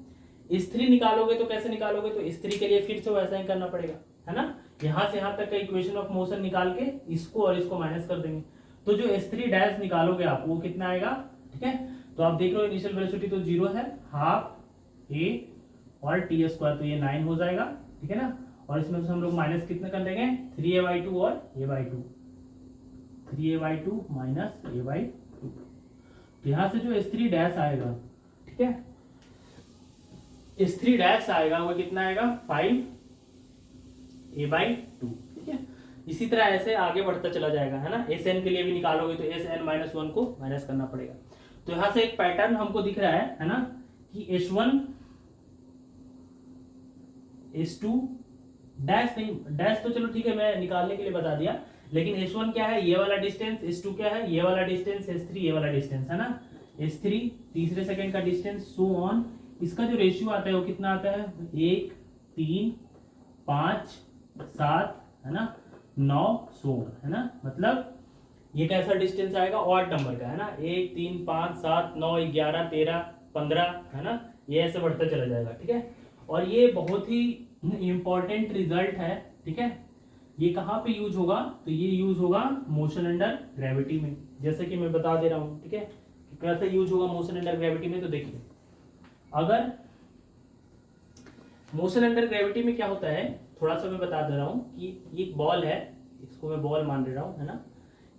S3 निकालोगे तो कैसे निकालोगे, तो S3 के लिए फिर से वैसा ही करना पड़ेगा है ना, यहाँ से यहाँ तक का इक्वेशन ऑफ मोशन निकाल के इसको और इसको माइनस कर देंगे, तो जो S3 डैश निकालोगे आप वो कितना आएगा, ठीक है। तो आप देख रहे हो इनिशियल वेलोसिटी तो 0 है, हाफ a और t², तो ये 9 हो जाएगा, ठीक है ना। और इसमें से हम लोग माइनस कितना कर देंगे 3a/2 और a/2, 3a/2 माइनस a/2। तो यहाँ से जो S3 डैश आएगा, ठीक है, S3 डैश आएगा वो कितना आएगा 5a/2, ठीक है। इसी तरह ऐसे आगे बढ़ता चला जाएगा है ना। Sn के लिए भी निकालोगे तो Sn-1 को माइनस करना पड़ेगा। तो यहाँ से एक पैटर्न हमको दिख रहा है ना, कि S1 S2 डैश नहीं, डैश तो चलो ठीक है मैं निकालने के लिए बता दिया, लेकिन S1 क्या है, ये वाला डिस्टेंस, S2 क्या है, ये वाला डिस्टेंस, S3 ये वाला डिस्टेंस है ना, S3 तीसरे सेकंड का डिस्टेंस, सो ऑन। इसका जो रेशियो आता है वो कितना आता है 1 3 5 7 है ना 9 सो ऑन है ना। मतलब ये कैसा डिस्टेंस आएगा, ऑड नंबर का है ना, 1 3 5 7 9 11 13 15 है ना, ये ऐसे बढ़ता चला जाएगा, ठीक है। और ये बहुत ही इंपॉर्टेंट रिजल्ट है, ठीक है। ये कहाँ पे यूज होगा, तो ये यूज होगा मोशन अंडर ग्रेविटी में, जैसे कि मैं बता दे रहा हूँ, ठीक है, कि कैसे यूज होगा मोशन अंडर ग्रेविटी में। तो देखिए अगर मोशन अंडर ग्रेविटी में क्या होता है, थोड़ा सा मैं बता दे रहा हूँ कि ये एक बॉल है, इसको मैं बॉल मान रहा हूँ है ना।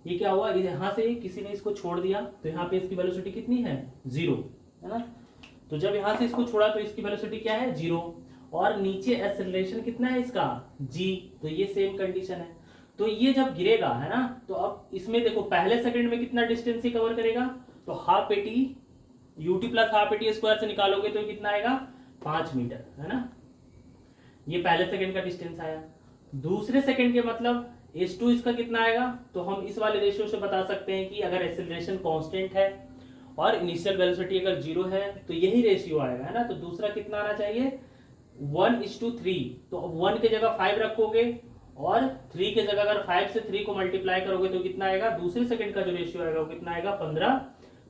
ये क्या हुआ, यहाँ से किसी ने इसको छोड़ दिया, तो यहाँ पे इसकी वेलोसिटी कितनी है 0 है ना। तो जब यहाँ से इसको छोड़ा तो इसकी वेलोसिटी क्या है 0, और नीचे एक्सेलरेशन कितना है इसका g, तो ये सेम कंडीशन है। तो ये जब गिरेगा है ना, तो अब इसमें देखो पहले सेकंड में कितना डिस्टेंस ही कवर करेगा, तो half at ut plus half at² से निकालोगे तो कितना आएगा 5 मीटर है ना। ये पहले सेकंड का डिस्टेंस आया। दूसरे सेकंड के मतलब S2 इसका कितना आएगा, तो हम इस वाले रेशियो से बता सकते हैं कि अगर एक्सेलरेशन कांस्टेंट है और इनिशियल वेलोसिटी अगर 0 है तो यही रेशियो आएगा है ना। तो दूसरा कितना आना चाहिए 1:3, तो 1 की जगह 5 रखोगे और 3 की जगह अगर 5 से 3 को मल्टीप्लाई करोगे तो कितना आएगा, दूसरे सेकंड का जो रेशियो आएगा वो कितना आएगा 15,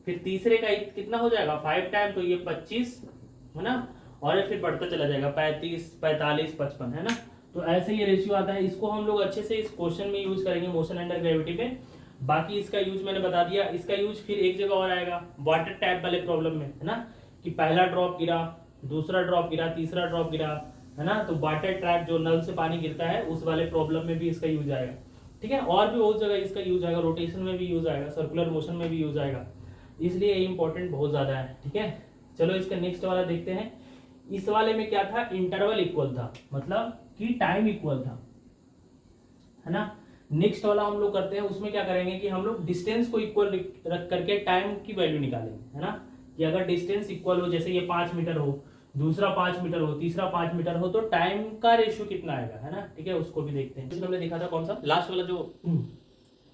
फिर तीसरे का कितना हो जाएगा 5 टाइम, तो ये 25 है ना, और फिर बढ़ता चला जाएगा 35 45 55 है ना। तो ऐसे ये रेशियो आता है। इसको हम लोग अच्छे से इस क्वेश्चन में यूज करेंगे मोशन अंडर ग्रेविटी पे। बाकी इसका यूज मैंने बता दिया। इसका यूज फिर एक जगह और आएगा वाटर टैप वाले प्रॉब्लम में है ना, कि पहला ड्रॉप गिरा, दूसरा ड्रॉप गिरा, तीसरा ड्रॉप गिरा है ना, तो वाटर ट्रैप जो नल से पानी गिरता है उस वाले प्रॉब्लम में भी इसका यूज आएगा, ठीक है। और भी बहुत जगह इसका यूज आएगा, रोटेशन में भी यूज आएगा, सर्कुलर मोशन में भी यूज आएगा, इसलिए ये इंपॉर्टेंट बहुत ज्यादा है, ठीक है। चलो इसका नेक्स्ट वाला देखते हैं। इस वाले में क्या था, इंटरवल इक्वल था, मतलब कि टाइम इक्वल था है ना। नेक्स्ट वाला हम लोग करते हैं, उसमें क्या करेंगे कि हम लोग डिस्टेंस को इक्वल रख करके टाइम की वैल्यू निकालेंगे है ना, कि अगर डिस्टेंस इक्वल हो, जैसे ये 5 मीटर हो, दूसरा 5 मीटर हो, तीसरा 5 मीटर हो, तो टाइम का रेशियो कितना आएगा है ना, ठीक है। उसको भी देखते हैं। इसमें हमने देखा था कौन सा लास्ट वाला जो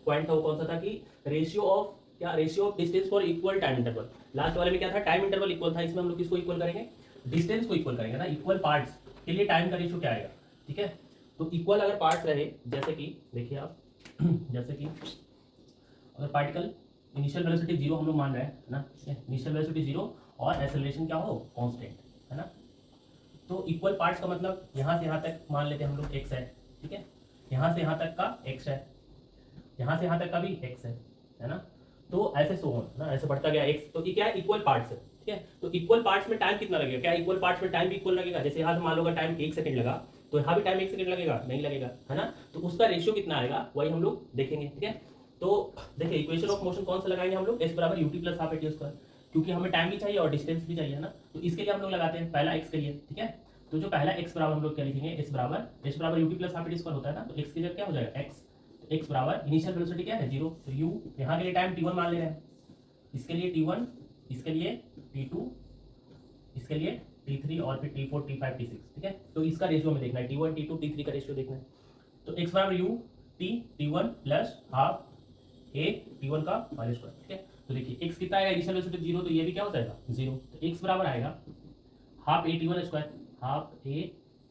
पॉइंट था वो कौन सा था, कि रेशियो ऑफ क्या, ratio of distance for equal time interval. Last वाले में क्या था, टाइम इंटरवल इक्वल था, इसमें हम लोग किसको इक्वल करेंगे, डिस्टेंस को इक्वल करेंगे ना, इक्वल पार्ट्स के लिए टाइम का रेशियो क्या आएगा, ठीक है। तो इक्वल अगर पार्ट्स रहे, जैसे कि देखिए आप जैसे कि अगर पार्टिकल इनिशियल वेलोसिटी 0 हम लोग मान रहे हैं ना, इनिशियल वेलोसिटी 0 और एक्सेलरेशन क्या हो, कांस्टेंट, है ना। तो इक्वल पार्ट्स का मतलब यहाँ से यहाँ तक मान लेते हैं हम लोग x है, ठीक है। यहाँ से यहाँ तक का x है, यहाँ से यहाँ तक का भी x है ना। तो ऐसे सो ऑन ना, ऐसे बढ़ता गया x। तो ये क्या है, इक्वल पार्ट्स है, ठीक है। तो इक्वल पार्ट्स में टाइम कितना लगेगा, क्या इक्वल पार्ट्स में टाइम भी इक्वल लगेगा। जैसे यहाँ मान लो टाइम 1 सेकंड लगा, तो यहाँ भी टाइम 1 सेकंड लगेगा, नहीं लगेगा, है ना। तो उसका रेशियो कितना आएगा वही हम लोग देखेंगे, ठीक है। तो देखिए इक्वेशन ऑफ मोशन कौन सा लगाएंगे हम लोग, s बराबर ut plus half at square, क्योंकि हमें टाइम भी चाहिए और डिस्टेंस भी चाहिए, है ना। तो इसके लिए हम लोग लगाते हैं पहला x के लिए, ठीक है। तो जो पहला x बराबर हम लोग क्या लिखेंगे, s बराबर ut plus half at square होता है ना। तो x की जगह क्या हो जाएगा x, तो x बराबर इनिशियल वेलोसिटी क्या है 0, तो u यहाँ के लिए टाइम t1 मान ले रहे हैं, इसके लिए t1, इसके लिए t2, इसके लिए t3 और फिर t4 t5 t6, ठीक है। तो इसका रेशियो हमें देखना है, t1 t2 t3 का रेशियो देखना है। तो x बराबर u t1 plus half a t1 का होल स्क्वायर, ठीक है। तो देखिए x कितना आएगा, इनिशियल वेलोसिटी 0, तो ये भी क्या हो जाएगा 0। तो x बराबर आएगा half a t1 square, half a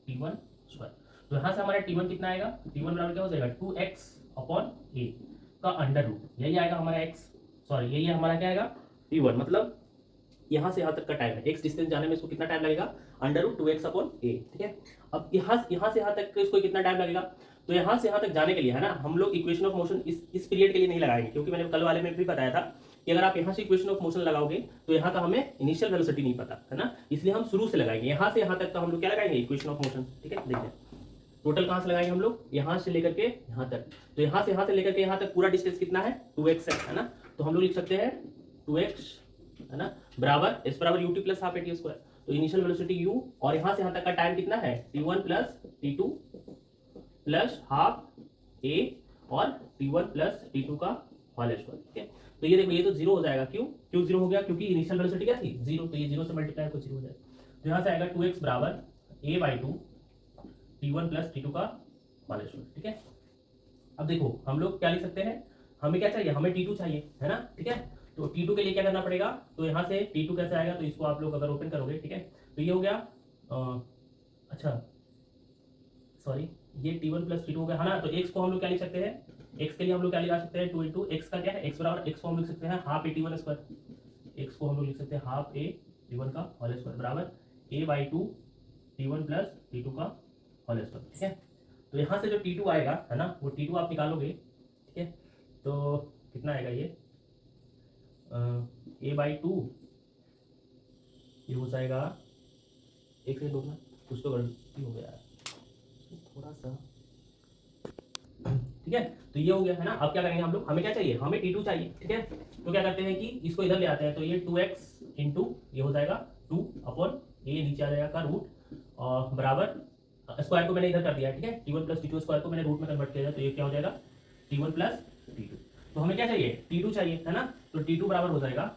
t1 square. तो यहाँ से हमारा t1 कितना आएगा, t1 बराबर क्या हो जाएगा 2x अपॉन a का अंडर रूट, यही आएगा हमारा x, सॉरी यही हमारा क्या आएगा t1, मतलब यहाँ से यहाँ तक का टाइम है, x डिस्टेंस जाने में इसको कितना टाइम लगेगा, under root 2x upon a, ठीक है। अब यहाँ से यहाँ तक इसको कितना टाइम लगेगा, तो यहाँ से यहाँ तक जाने के लिए, है ना, हम लोग इक्वेशन ऑफ मोशन इस पीरियड के लिए नहीं लगाएंगे, क्योंकि मैंने कल वाले में भी बताया था कि अगर आप यहाँ से इक्वेशन ऑफ मोशन लगाओगे तो यहाँ का हमें इनिशियल वेलोसिटी नहीं पता, है ना, इसलिए हम शुरू से लगाएंगे। यहाँ से यहाँ तक का हम लोग क्या लगाएंगे, इक्वेशन ऑफ मोशन, ठीक है। देखिए टोटल कहाँ से लगाएंगे हम लोग, यहाँ से लेकर के यहाँ तक। तो यहाँ से लेकर के यहाँ तक पूरा डिस्टेंस कितना है 2x है ना। तो हम लोग लिख सकते हैं 2x, है ना, बराबर s बराबर ut plus half at square. तो इनिशियल वेलोसिटी u और यहाँ से यहाँ तक का टाइम कितना है t1 plus t2 plus half a और t1 प्लस t2 का होल स्क्वायर, ठीक है। तो ये देखो ये तो 0 हो जाएगा, क्यों 0 हो गया, क्योंकि इनिशियल वेलोसिटी क्या थी 0, तो ये 0 से मल्टीप्लाई तो 0 हो जाएगा। तो यहाँ से आएगा 2x बराबर a/2 t1 प्लस t2 का होल स्क्वायर, ठीक है। अब देखो हम लोग क्या लिख सकते हैं, हमें क्या चाहिए, हमें t2 चाहिए, है ना, ठीक है। तो t2 के लिए क्या करना पड़ेगा, तो यहाँ से t2 कैसे आएगा, तो इसको आप लोग अगर ओपन करोगे, ठीक है, तो ये हो गया अच्छा सॉरी ये t1 प्लस t2 हो गया, है ना। तो x को हम लोग क्या लिख सकते हैं, x के लिए हम लोग क्या लिखा सकते हैं 2 इंटू x का क्या है, x बराबर x को हम लिख सकते हैं half a t1 square, x को हम लोग लिख सकते हैं हाफ a t1 का होल स्क्वायर बराबर a/2 t1 प्लस t2 का होल स्क्वायर, ठीक है। तो यहाँ से जो t2 आएगा, है ना, वो t2 आप निकालोगे, ठीक है। तो कितना आएगा ये a/2, ये हो जाएगा, एक सेकंड रुकना, कुछ तो गलती हो गया थोड़ा सा, ठीक है। तो ये हो गया, है ना। अब क्या करेंगे हम लोग, हमें क्या चाहिए, हमें t2 चाहिए, ठीक है। तो क्या करते हैं कि इसको इधर ले आते हैं, तो ये 2x इंटू ये हो जाएगा 2 अपॉन a नीचे आ जाएगा का रूट और बराबर स्क्वायर को मैंने इधर कर दिया, ठीक है। t1 प्लस t2 स्क्वायर को मैंने रूट में कन्वर्ट किया, तो ये क्या हो जाएगा t1 प्लस t2। तो हमें क्या चाहिए t2 चाहिए, है ना। तो t2 बराबर हो जाएगा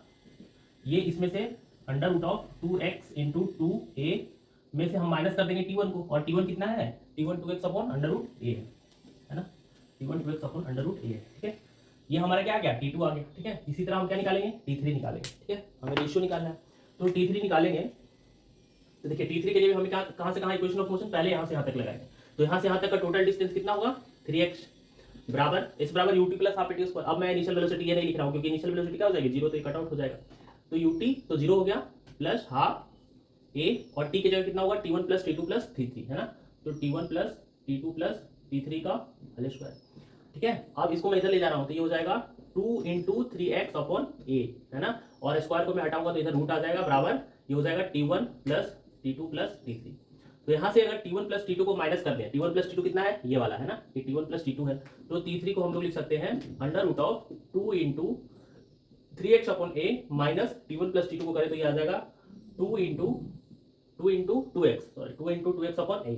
ये इसमें से under root of 2x into 2a में से हम माइनस कर देंगे t1 को, और t1 कितना है, t1 2x upon under root a है ना, t1 2x upon under root a है, ठीक है। ये हमारा क्या आ गया t2 आ गया, ठीक है। इसी तरह हम क्या निकालेंगे t3 निकालेंगे, ठीक है, हमें रेशियो निकालना है। तो t3 निकालेंगे, तो देखिए t3 के लिए हमें कहाँ से कहाँ इक्वेशन ऑफ मोशन, पहले यहाँ से यहाँ तक लगाएंगे। तो यहाँ से यहाँ तक का टोटल डिस्टेंस कितना होगा 3x बराबर s बराबर ut plus half at square. अब मैं इनिशियल वेलोसिटी ये नहीं लिख रहा हूँ, क्योंकि इनिशियल वेलोसिटी क्या हो जाएगी 0, तो ये कट आउट हो जाएगा। तो ut तो 0 हो गया प्लस हाफ a और t की जगह कितना होगा t1 plus t2 plus t3, है ना। तो t1 plus t2 plus t3 का होल स्क्वायर, ठीक है। अब इसको मैं इधर ले जा रहा हूँ, तो ये हो जाएगा 2 इंटू 3x अपॉन a, है ना, और स्क्वायर को मैं हटाऊंगा तो इधर रूट आ जाएगा बराबर, ये हो जाएगा t1 plus t2 plus t3। तो यहाँ से अगर t1 प्लस t2 को माइनस कर दें, t1 प्लस t2 कितना है, ये वाला है ना, ये t1 प्लस t2 है। तो t3 को हम लोग लिख सकते हैं under root of 2 into 3x upon a minus t1 plus t2 को करें तो ये आ जाएगा 2 into 2x, sorry 2 into 2x upon a,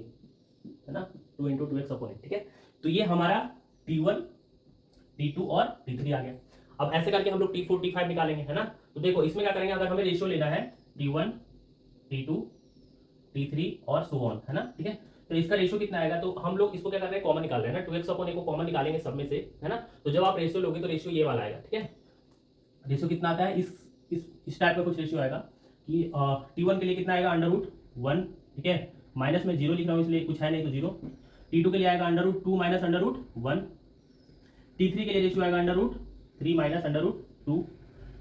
है ना, 2 इंटू 2x अपॉन a, ठीक है। तो ये हमारा t1 t2 और t3 आ गया। अब ऐसे करके हम लोग t4 t5 निकालेंगे, है ना। तो देखो इसमें क्या करेंगे, अगर हमें रेशियो लेना है t1 t2 t3 और सो ऑन, है ना, ठीक है। तो इसका रेशियो कितना आएगा, तो हम लोग इसको क्या कर रहे हैं, कॉमन निकाल रहे हैं ना, 2x अपॉन a को कॉमन निकालेंगे सब में से, है ना। तो जब आप रेशियो लोगे तो रेशियो ये वाला आएगा, ठीक है। रेशियो कितना आता है, इस टाइप का कुछ रेशियो आएगा कि T1 के लिए कितना आएगा √1, ठीक है, माइनस में 0 लिख रहा हूँ इसलिए कुछ है नहीं तो 0। T2 के लिए आएगा √2 माइनस √1। T3 के लिए रेशियो आएगा √3 माइनस √2।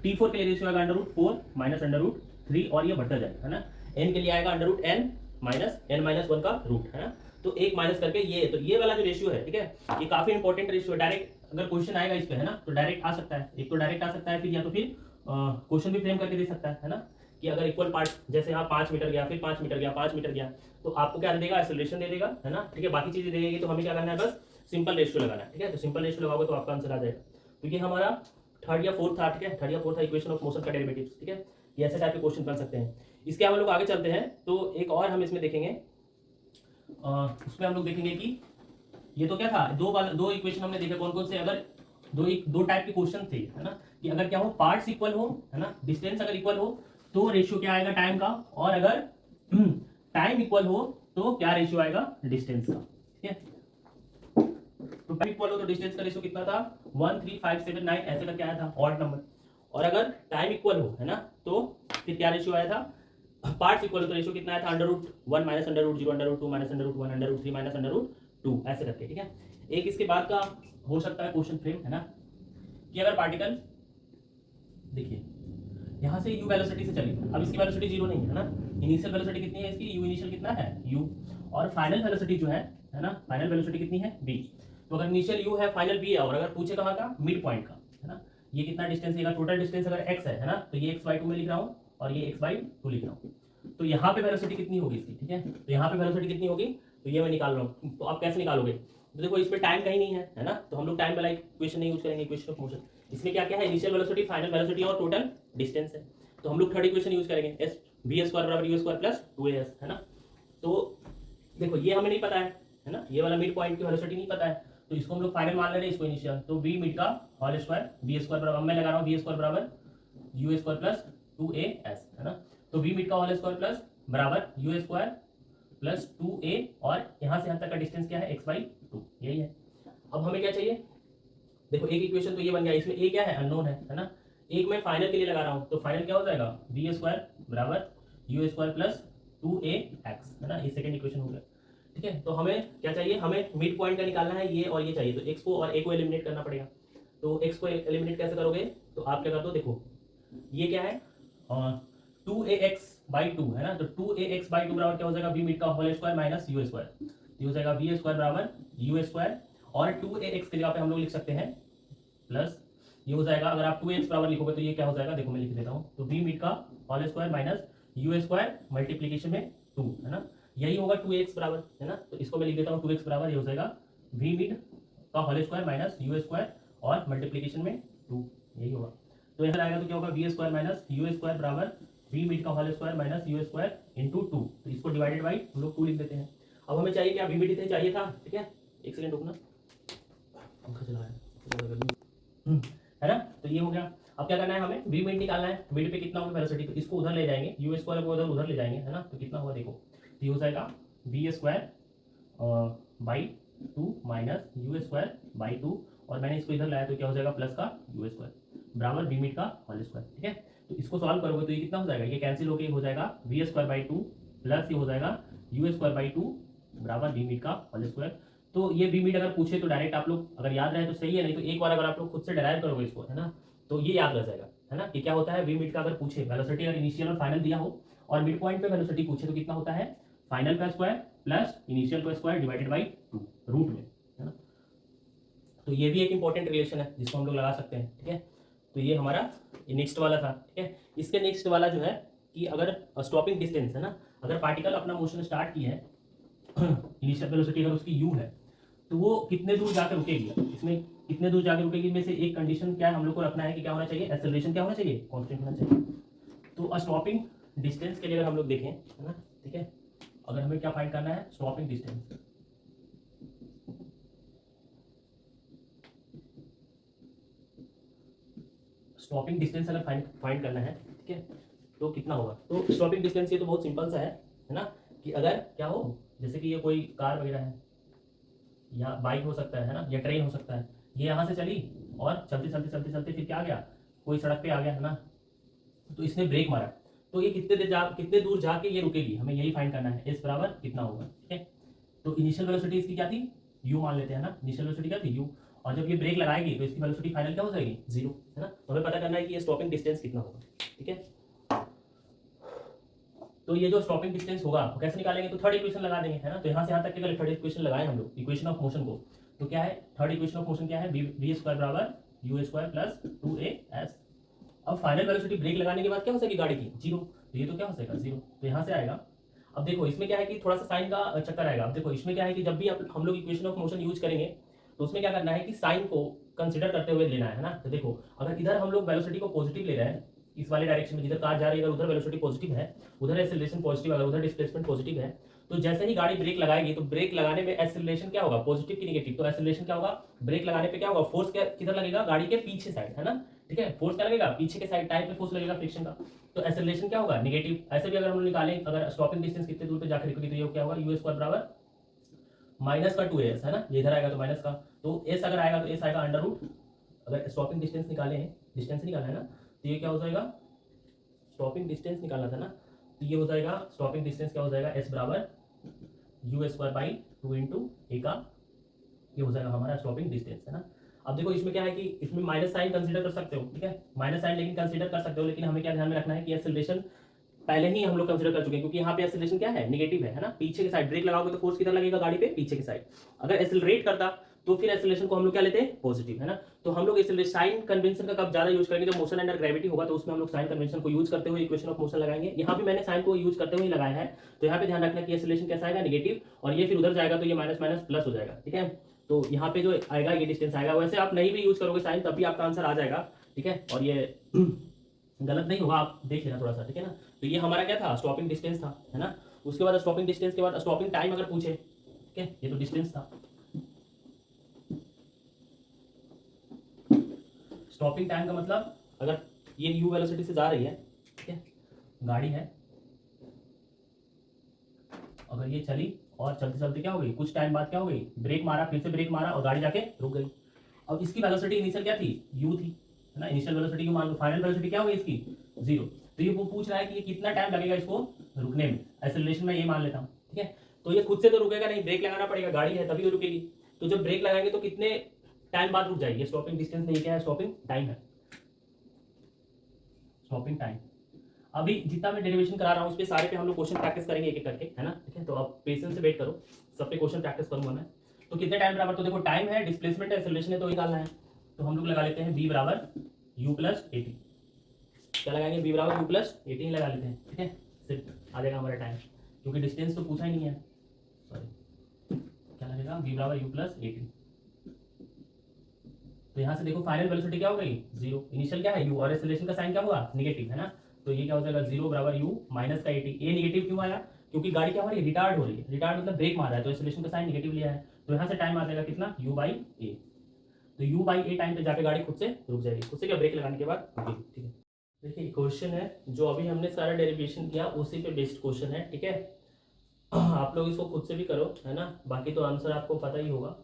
T4 के लिए रेशियो आएगा √4 माइनस √3 और ये बढ़ता जाए, है ना। n के लिए आएगा √n माइनस n-1 का रूट, है ना। तो एक माइनस करके ये, तो ये वाला जो रेशियो है, ठीक है, ये काफी इंपॉर्टेंट रेशियो है। डायरेक्ट अगर क्वेश्चन आएगा इस पे, है ना, तो डायरेक्ट आ सकता है, एक तो डायरेक्ट आ सकता है, फिर या तो फिर क्वेश्चन भी फ्रेम करके दे सकता है ना, कि अगर इक्वल पार्ट जैसे यहाँ 5 मीटर गया, फिर 5 मीटर गया, 5 मीटर गया, तो आपको क्या दे देगा, एक्सेलरेशन दे देगा, है ना, ठीक है। बाकी चीजें दे देगी, तो हमें क्या करना है, बस सिंपल रेशियो लगाना है, ठीक है। तो सिंपल रेशियो लगाओगे तो आपका आंसर आ जाएगा। तो ये हमारा थर्ड या फोर्थ था, ठीक है, थर्ड या फोर्थ था इक्वेशन ऑफ मोशन का डेरिवेटिव्स, ठीक है। ये ऐसे टाइप के क्वेश्चन बन सकते हैं। इसके हम लोग आगे चलते हैं, तो एक और हम इसमें देखेंगे, उसमें हम लोग देखेंगे कि ये तो क्या था, दो इक्वेशन हमने देखे, कौन कौन से, अगर दो टाइप के क्वेश्चन थे, है ना, कि अगर क्या हो, पार्ट्स इक्वल हो, है ना, डिस्टेंस अगर इक्वल हो तो रेशियो क्या आएगा टाइम का, और अगर टाइम इक्वल हो तो क्या रेशियो आएगा डिस्टेंस का, ठीक है। तो टाइम इक्वल हो तो डिस्टेंस का रेशियो कितना था, 1 3 5 7 9 ऐसे करके आया था, ऑड नंबर। और अगर टाइम इक्वल हो, है ना, तो फिर क्या रेशियो आया था, पार्ट्स इक्वल हो तो रेशियो कितना आया था, √1 माइनस √0, √2 माइनस √1, √3 माइनस √2 ऐसे करके, ठीक है। एक इसके बाद का हो सकता है क्वेश्चन फ्रेम, है ना, कि अगर पार्टिकल, देखिए यहाँ से u वेलोसिटी से चली, अब इसकी वेलोसिटी 0 नहीं है ना, इनिशियल वेलोसिटी कितनी है इसकी, u इनिशियल कितना है u, और फाइनल वेलोसिटी जो है ना, फाइनल वेलोसिटी कितनी है v। तो अगर इनिशियल u है, फाइनल v है, और अगर पूछे कहाँ का, मिड पॉइंट का, है ना, ये कितना डिस्टेंस है, टोटल डिस्टेंस अगर x है ना, तो ये x/2 में लिख रहा हूँ और ये x/2 लिख रहा हूँ। तो यहाँ पे वेलोसिटी कितनी होगी इसकी, ठीक है, तो यहाँ पे वेलोसिटी कितनी होगी, तो ये मैं निकाल रहा हूँ। तो आप कैसे निकालोगे, तो देखो इसमें टाइम कहीं नहीं है ना, तो हम लोग टाइम वाला इक्वेशन नहीं यूज करेंगे, इक्वेशन ऑफ मोशन। इसमें क्या क्या है, इनिशियल वेलोसिटी, फाइनल वेलोसिटी और टोटल डिस्टेंस है। तो हम लोग थर्ड इक्वेशन यूज करेंगे, s v² बराबर u² प्लस 2as, है ना। तो देखो ये हमें नहीं पता है ना, ये वाला मिड पॉइंट की वेलोसिटी नहीं पता है, तो इसको हम लोग फाइनल मान ले रहे हैं, इसको इनिशियल। तो v मिड का होल स्क्वायर, v² बराबर, मैं लगा रहा हूँ v² बराबर u² प्लस 2as, है ना। तो v मिड का होल स्क्वायर प्लस बराबर u² प्लस 2a, और यहाँ से यहाँ तक का डिस्टेंस क्या है, x/2, यही है। अब हमें क्या चाहिए, देखो एक इक्वेशन तो ये बन गया, इसमें a क्या है, अननोन है ना। एक मैं फाइनल के लिए लगा रहा हूँ, तो फाइनल क्या हो जाएगा, v² बराबर u² प्लस 2ax, है ना, ये सेकंड इक्वेशन हो गया, ठीक है। तो हमें क्या चाहिए, हमें मिड पॉइंट का निकालना है, ये और ये चाहिए, तो x को और a को एलिमिनेट करना पड़ेगा। तो x को एलिमिनेट कैसे करोगे, तो आप क्या कर दो, देखो ये क्या है, 2ax/2, है ना, तो 2ax/2 बराबर क्या हो जाएगा, v मिड का होल स्क्वायर माइनस u², ये हो जाएगा v² बराबर u², और 2ax के जगह पे हम लोग लिख सकते हैं प्लस, ये हो जाएगा, अगर आप 2x बराबर लिखोगे तो ये क्या हो जाएगा, देखो मैं लिख देता हूँ, तो v मिड का whole square minus u² multiplication में 2, है ना, यही होगा 2x बराबर, है ना। तो इसको मैं लिख देता हूँ 2x बराबर, ये हो जाएगा v मिड का होल स्क्वायर माइनस u² और मल्टीप्लीकेशन में 2, यही होगा। तो यहाँ आएगा तो क्या होगा, v² माइनस u² बराबर v मिड का whole square minus u² into 2, तो इसको डिवाइडेड बाई हम लोग 2 लिख देते हैं। अब हमें चाहिए क्या, v मिड इतने चाहिए था, ठीक है, एक सेकंड रुकना, पंखा चला है ना। तो ये हो गया। अब क्या करना है, हमें v मिड निकालना है, मिड पे कितना होगा वेलोसिटी, तो इसको उधर ले जाएंगे, u² को उधर ले जाएंगे, है ना, तो कितना होगा देखो, तो ये हो जाएगा v² / 2 माइनस u² / 2, और मैंने इसको इधर लाया तो क्या हो जाएगा, प्लस का u² बराबर v मिड का होल स्क्वायर, ठीक है। तो इसको सॉल्व करोगे तो ये कितना हो जाएगा, ये कैंसिल होकर हो जाएगा v² / 2 प्लस ये हो जाएगा u² / 2 बराबर v मिड का होल स्क्वायर। तो ये v मिड अगर पूछे तो डायरेक्ट आप लोग अगर याद रहे तो सही है, नहीं तो एक बार अगर आप लोग खुद से डिराइव करोगे इसको, है ना, तो ये याद रह जाएगा, है ना, कि क्या होता है, v मिड का अगर पूछे वेलोसिटी अगर इनिशियल और फाइनल दिया हो और मिड पॉइंट पे वेलोसिटी पूछे तो कितना होता है, फाइनल का स्क्वायर प्लस इनिशियल का स्क्वायर डिवाइडेड बाई 2 रूट में, है ना। तो ये भी एक इंपॉर्टेंट रिलेशन है जिसको हम लोग लगा सकते हैं, ठीक है। तो ये हमारा नेक्स्ट वाला था, ठीक है। इसके नेक्स्ट वाला जो है कि अगर स्टॉपिंग डिस्टेंस, है ना, अगर पार्टिकल अपना मोशन स्टार्ट की है, इनिशियल वेलोसिटी अगर उसकी u है, तो वो कितने दूर जाकर रुकेगी, इसमें कितने दूर जाकर रुकेगी में से एक कंडीशन क्या है, हम लोग को रखना है कि क्या होना चाहिए, एक्सेलरेशन क्या होना चाहिए, कांस्टेंट होना चाहिए। तो स्टॉपिंग डिस्टेंस के लिए अगर हम लोग देखें, है ना, ठीक है, अगर हमें क्या फाइंड करना है, स्टॉपिंग डिस्टेंस, स्टॉपिंग डिस्टेंस अगर फाइंड करना है, ठीक है, तो कितना होगा, तो स्टॉपिंग डिस्टेंस ये तो बहुत सिंपल सा है ना, कि अगर क्या हो, जैसे कि ये कोई कार वगैरह है या बाइक हो सकता है ना, या ट्रेन हो सकता है, ये यहाँ से चली और चलते चलते चलते चलते फिर क्या आ गया, कोई सड़क पे आ गया, है ना, तो इसने ब्रेक मारा, तो ये कितने दूर जाके ये रुकेगी, हमें यही फाइंड करना है। एस बराबर कितना होगा, ठीक है। तो इनिशियल वेलोसिटी इसकी क्या थी, यू मान लेते हैं ना, इनिशियल वेलोसिटी क्या थी यू, और जब ये ब्रेक लगाएगी तो इसकी वेलोसिटी फाइनल क्या हो जाएगी, 0, है ना। तो हमें पता करना है कि ये स्टॉपिंग डिस्टेंस कितना होगा, ठीक है। तो ये जो स्टॉपिंग डिस्टेंस होगा वो कैसे निकालेंगे, तो थर्ड इक्वेशन लगा देंगे, है ना। तो यहाँ से यहाँ तक के थर्ड इक्वेशन लगाए हम लोग, इक्वेशन ऑफ मोशन को। तो क्या है थर्ड इक्वेशन ऑफ मोशन, क्या है, वी स्क्वायर बराबर यू स्क्वायर प्लस 2as। अब फाइनल वेलोसिटी ब्रेक लगाने के बाद क्या हो जाएगी गाड़ी की, 0। तो ये तो क्या हो जाएगा 0, तो यहाँ से आएगा। अब देखो इसमें क्या है कि थोड़ा सा साइन का चक्कर आएगा। अब देखो इसमें क्या है कि जब भी हम लोग इक्वेशन ऑफ मोशन यूज करेंगे तो उसमें क्या करना है कि साइन को कंसिडर करते हुए लेना है ना। तो देखो अगर इधर हम लोग वेलोसिटी को पॉजिटिव ले रहे हैं, इस वाले डायरेक्शन में जिधर कार जा रही है, अगर उधर वेलोसिटी पॉजिटिव है, उधर एक्सेलरेशन पॉजिटिव, अगर उधर डिस्प्लेसमेंट पॉजिटिव है, तो जैसे ही गाड़ी ब्रेक लगाएगी तो ब्रेक लगाने में एक्सेलरेशन क्या होगा, पॉजिटिव की नेगेटिव। तो एक्सेलरेशन क्या होगा, ब्रेक लगाने पे क्या होगा, फोर्स क्या किधर लगेगा, गाड़ी के पीछे साइड, है ना, ठीक है। फोर्स क्या लगेगा, पीछे के साइड, टायर पे फोर्स लगेगा फ्रिक्शन का। तो एक्सेलरेशन क्या होगा, नेगेटिव। ऐसे भी अगर हम लोग निकालें, अगर स्टॉपिंग डिस्टेंस कितने दूर पे जाकर रुकेगी, तो ये क्या होगा, यू स्क्वायर बराबर माइनस का 2as, है ना, ये इधर आएगा तो माइनस का, तो s अगर आएगा तो s आएगा अंडर रूट। अगर स्टॉपिंग डिस्टेंस निकाले हैं, डिस्टेंस निकालना है ना, तो ये क्या हो जाएगा, स्टॉपिंग डिस्टेंस निकालना था ना, तो ये हो जाएगा स्टॉपिंग डिस्टेंस क्या हो जाएगा, s बराबर यू स्क्वायर बाई 2 इंटू ए का, ये हो जाएगा हमारा स्टॉपिंग डिस्टेंस, है ना। अब देखो इसमें क्या है कि इसमें माइनस साइन कंसीडर कर सकते हो, ठीक है, माइनस साइन लेकिन कंसीडर कर सकते हो, लेकिन हमें क्या ध्यान में रखना है कि एक्सेलरेशन पहले ही हम लोग कंसीडर कर चुके हैं, क्योंकि यहाँ पे एक्सेलरेशन क्या है, नेगेटिव है ना, पीछे के साइड। ब्रेक लगाओगे तो फोर्स किधर लगेगा गाड़ी पे, पीछे के साइड। अगर एक्सेलरेट करता तो फिर एक्सेलरेशन को हम लोग क्या लेते हैं, पॉजिटिव, है ना। तो हम लोग साइन कन्वेंशन का कब ज्यादा यूज करेंगे, जब मोशन अंडर ग्रेविटी होगा, तो उसमें हम लोग साइन कन्वेंशन को यूज करते हुए इक्वेशन ऑफ मोशन लगाएंगे। यहाँ भी मैंने साइन को यूज करते हुए लगाया है, तो यहाँ पे ध्यान रखना कि एक्सेलरेशन कैसा आएगा, नेगेटिव, और ये फिर उधर जाएगा तो ये माइनस माइनस प्लस हो जाएगा, ठीक है। तो यहाँ पे जो आएगा ये डिस्टेंस आएगा। वैसे आप नहीं भी यूज करोगे साइन तब भी आपका आंसर आ जाएगा, ठीक है, और ये गलत नहीं होगा, आप देख लेना थोड़ा सा, ठीक है ना। तो ये हमारा क्या था, स्टॉपिंग डिस्टेंस था, है ना। उसके बाद स्टॉपिंग डिस्टेंस के बाद स्टॉपिंग टाइम अगर पूछे, ठीक है, ये तो डिस्टेंस था। स्टॉपिंग टाइम का मतलब अगर ये यू वेलोसिटी से जा रही है, ठीक है, गाड़ी है, अगर ये चली और चलते चलते क्या हो गई, कुछ टाइम बाद क्या हो गई, ब्रेक मारा, फिर से ब्रेक मारा और गाड़ी जाके रुक गई। अब इसकी वेलोसिटी इनिशियल क्या थी, यू थी, है ना, इनिशियल वेलोसिटी मान लो, फाइनल वेलोसिटी क्या होगी इसकी, 0। तो ये वो पूछ रहा है कि ये कितना टाइम लगेगा इसको रुकने में, एक्सेलरेशन में ये मान लेता हूँ, ठीक है। तो ये खुद से तो रुकेगा नहीं, ब्रेक लगाना पड़ेगा, गाड़ी है तभी वो रुकेगी। तो जब ब्रेक लगाएंगे तो कितने टाइम बाद रुक जाएगी, स्टॉपिंग डिस्टेंस नहीं, क्या है, स्टॉपिंग टाइम है, स्टॉपिंग टाइम। अभी जितना मैं डेरिवेशन करा रहा हूँ उस पे सारे पे हम लोग क्वेश्चन प्रैक्टिस करेंगे एक एक करके, है ना, ठीक है। तो अब पेशेंस से वेट करो, सब पे क्वेश्चन प्रैक्टिस करूंगा मैं। तो कितने टाइम बराबर, तो देखो टाइम है, डिस्प्लेसमेंट है, एक्सेलरेशन है, तो निकालना है। तो हम लोग लगा लेते हैं v बराबर u प्लस 80। क्या लगाएंगे, v बराबर u प्लस 80 ही लगा लेते हैं, ठीक है, सिर्फ आ जाएगा हमारा टाइम, क्योंकि डिस्टेंस तो पूछा ही नहीं है, सॉरी। क्या लगेगा, v बराबर u प्लस 80। तो यहाँ से देखो फाइनल वेलोसिटी क्या हो गई, 0, इनिशियल क्या है u, और एक्सेलरेशन का साइन क्या होगा, नेगेटिव, है ना। तो ये क्या हो जाएगा, 0 बराबर u माइनस का 80। ये नेगेटिव क्यों आया, क्योंकि गाड़ी क्या हो रही है, रिटार्ड हो रही है, रिटार्ड मतलब ब्रेक मारा है, तो एक्सेलरेशन का साइन नेगेटिव लिया है। तो यहाँ से टाइम आ जाएगा कितना, u बाई ए। तो u बाई ए टाइम पे जाके गाड़ी खुद से रुक जाएगी, खुद से क्या, ब्रेक लगाने के बाद रुकेगी, ठीक है। देखिए क्वेश्चन है जो अभी हमने सारा डेरिवेशन किया उसी पे बेस्ड क्वेश्चन है, ठीक है। आप लोग इसको खुद से भी करो, है ना, बाकी तो आंसर आपको पता ही होगा।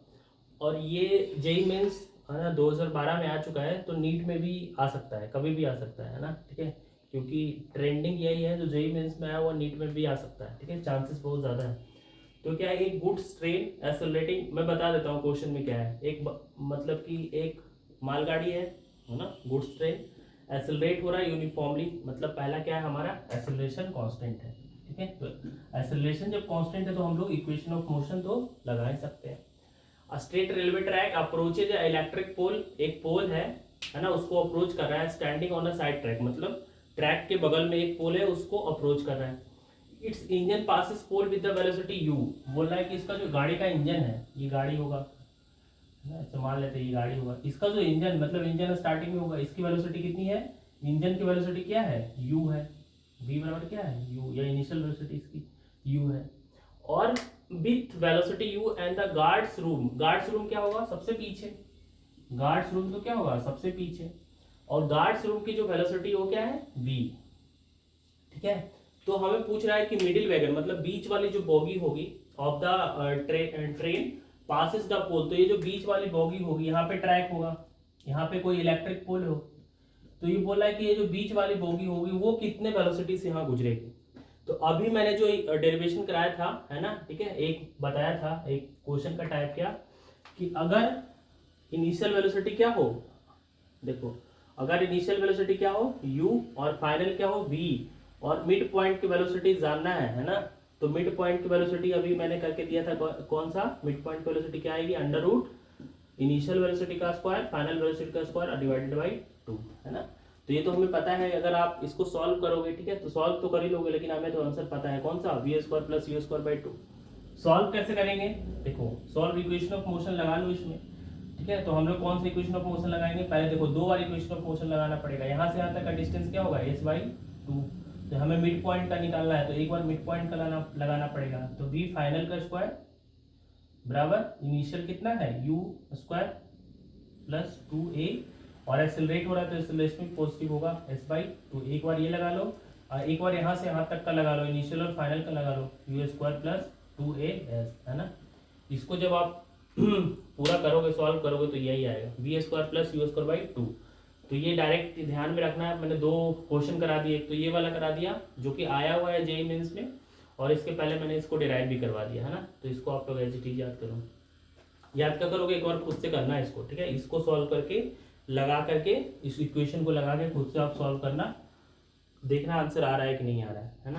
और ये जेई मेंस, है ना, 2012 में आ चुका है, तो नीट में भी आ सकता है, कभी भी आ सकता है ना, ठीक है, क्योंकि ट्रेंडिंग यही है, जो जेई मेंस में आया वो नीट में भी आ सकता है, ठीक है, चांसेस बहुत ज़्यादा है। तो क्या है, एक गुड ट्रेन एक्सेलरेटिंग, मैं बता देता हूँ क्वेश्चन में क्या है। एक मतलब कि एक मालगाड़ी है ना, गुड्स ट्रेन, एक्सेलरेट हो रहा है यूनिफॉर्मली, मतलब पहला क्या है हमारा, एक्सेलरेशन कांस्टेंट है, ठीक है। तो एक्सेलरेशन जब कांस्टेंट है तो हम लोग इक्वेशन ऑफ मोशन तो लगा ही सकते हैं। Straight railway track approaches electric pole, एक पोल है ना, उसको अप्रोच कर रहा है, standing on a side track, मतलब ट्रैक के बगल में एक पोल है, उसको अप्रोच कर रहा है। It's engine passes pole with the velocity u, बोल रहा है कि इसका जो गाड़ी का इंजन है, ये गाड़ी होगा ना, मान लेते हैं ये गाड़ी होगा, इसका जो इंजन, मतलब इंजन स्टार्टिंग में होगा, इसकी वेलोसिटी कितनी है, इंजन की वेलोसिटी क्या है, u है, v बराबर क्या है, u, या इनिशियल वेलोसिटी इसकी u है, और with velocity u and the guards room, guards room क्या होगा, सबसे पीछे, गार्ड्स रूम तो क्या होगा, सबसे पीछे, और गार्ड्स रूम की जो वेलोसिटी वो क्या है, v, ठीक है। तो हमें पूछ रहा है कि मिडिल वैगन, मतलब बीच वाली जो बोगी होगी of the train passes the pole, तो ये जो बीच वाली बोगी होगी, यहाँ पे ट्रैक होगा, यहाँ पे कोई इलेक्ट्रिक पोल हो, तो ये बोला है कि ये जो बीच वाली बोगी होगी वो कितने वेलोसिटी से यहाँ गुजरेगी। तो अभी मैंने जो डेरिवेशन कराया था, है ना, ठीक है, एक बताया था, एक क्वेश्चन का टाइप क्या कि अगर इनिशियल वेलोसिटी क्या हो, देखो अगर इनिशियल वेलोसिटी क्या हो u और फाइनल क्या हो v और मिड पॉइंट की वेलोसिटी जानना है ना, तो मिड पॉइंट की वेलोसिटी अभी मैंने करके दिया था, कौन सा मिड पॉइंट की वेलोसिटी क्या आएगी, अंडर रूट इनिशियल वेलोसिटी का स्क्वायर फाइनल वेलोसिटी का स्क्वायर डिवाइडेड बाई 2, है ना। तो ये तो हमें पता है, अगर आप इसको सॉल्व करोगे, ठीक है, तो सॉल्व तो कर ही लोगे, लेकिन हमें तो आंसर पता है कौन सा, v square plus u square by 2। Solve कैसे करेंगे, देखो सॉल्व इक्वेशन ऑफ मोशन लगा लो इसमें, ठीक है। तो हम लोग कौन सा इक्वेशन ऑफ मोशन लगाएंगे, पहले देखो 2 बार इक्वेशन ऑफ मोशन लगाना पड़ेगा। यहाँ से यहाँ तक का डिस्टेंस क्या होगा, s बाई 2। तो हमें मिड पॉइंट का निकालना है, तो एक बार मिड पॉइंट का लगाना पड़ेगा। तो v फाइनल का स्क्वायर बराबर इनिशियल कितना है u स्क्वायर प्लस 2a, और एक्सेलरेट हो रहा है तो एक्सेलरेशन पॉजिटिव होगा s बाई 2। एक बार ये लगा लो और एक बार यहाँ से यहाँ तक का लगा लो, इनिशियल और फाइनल का लगा लो, u स्क्वायर प्लस 2as, है ना। इसको जब आप पूरा करोगे, सॉल्व करोगे तो यही आएगा v square plus u square by 2। तो ये डायरेक्ट ध्यान में रखना है, मैंने 2 क्वेश्चन करा दिए, एक तो ये वाला करा दिया जो कि आया हुआ है जेईई मेंस में, और इसके पहले मैंने इसको डिराइव भी करवा दिया, है ना। तो इसको आप लोग एज इट इज याद करो, याद क्या करोगे, एक बार खुद से करना है इसको, ठीक है। इसको सॉल्व करके लगा करके इस इक्वेशन को लगा के खुद से आप सॉल्व करना, देखना आंसर आ रहा है कि नहीं आ रहा है ना।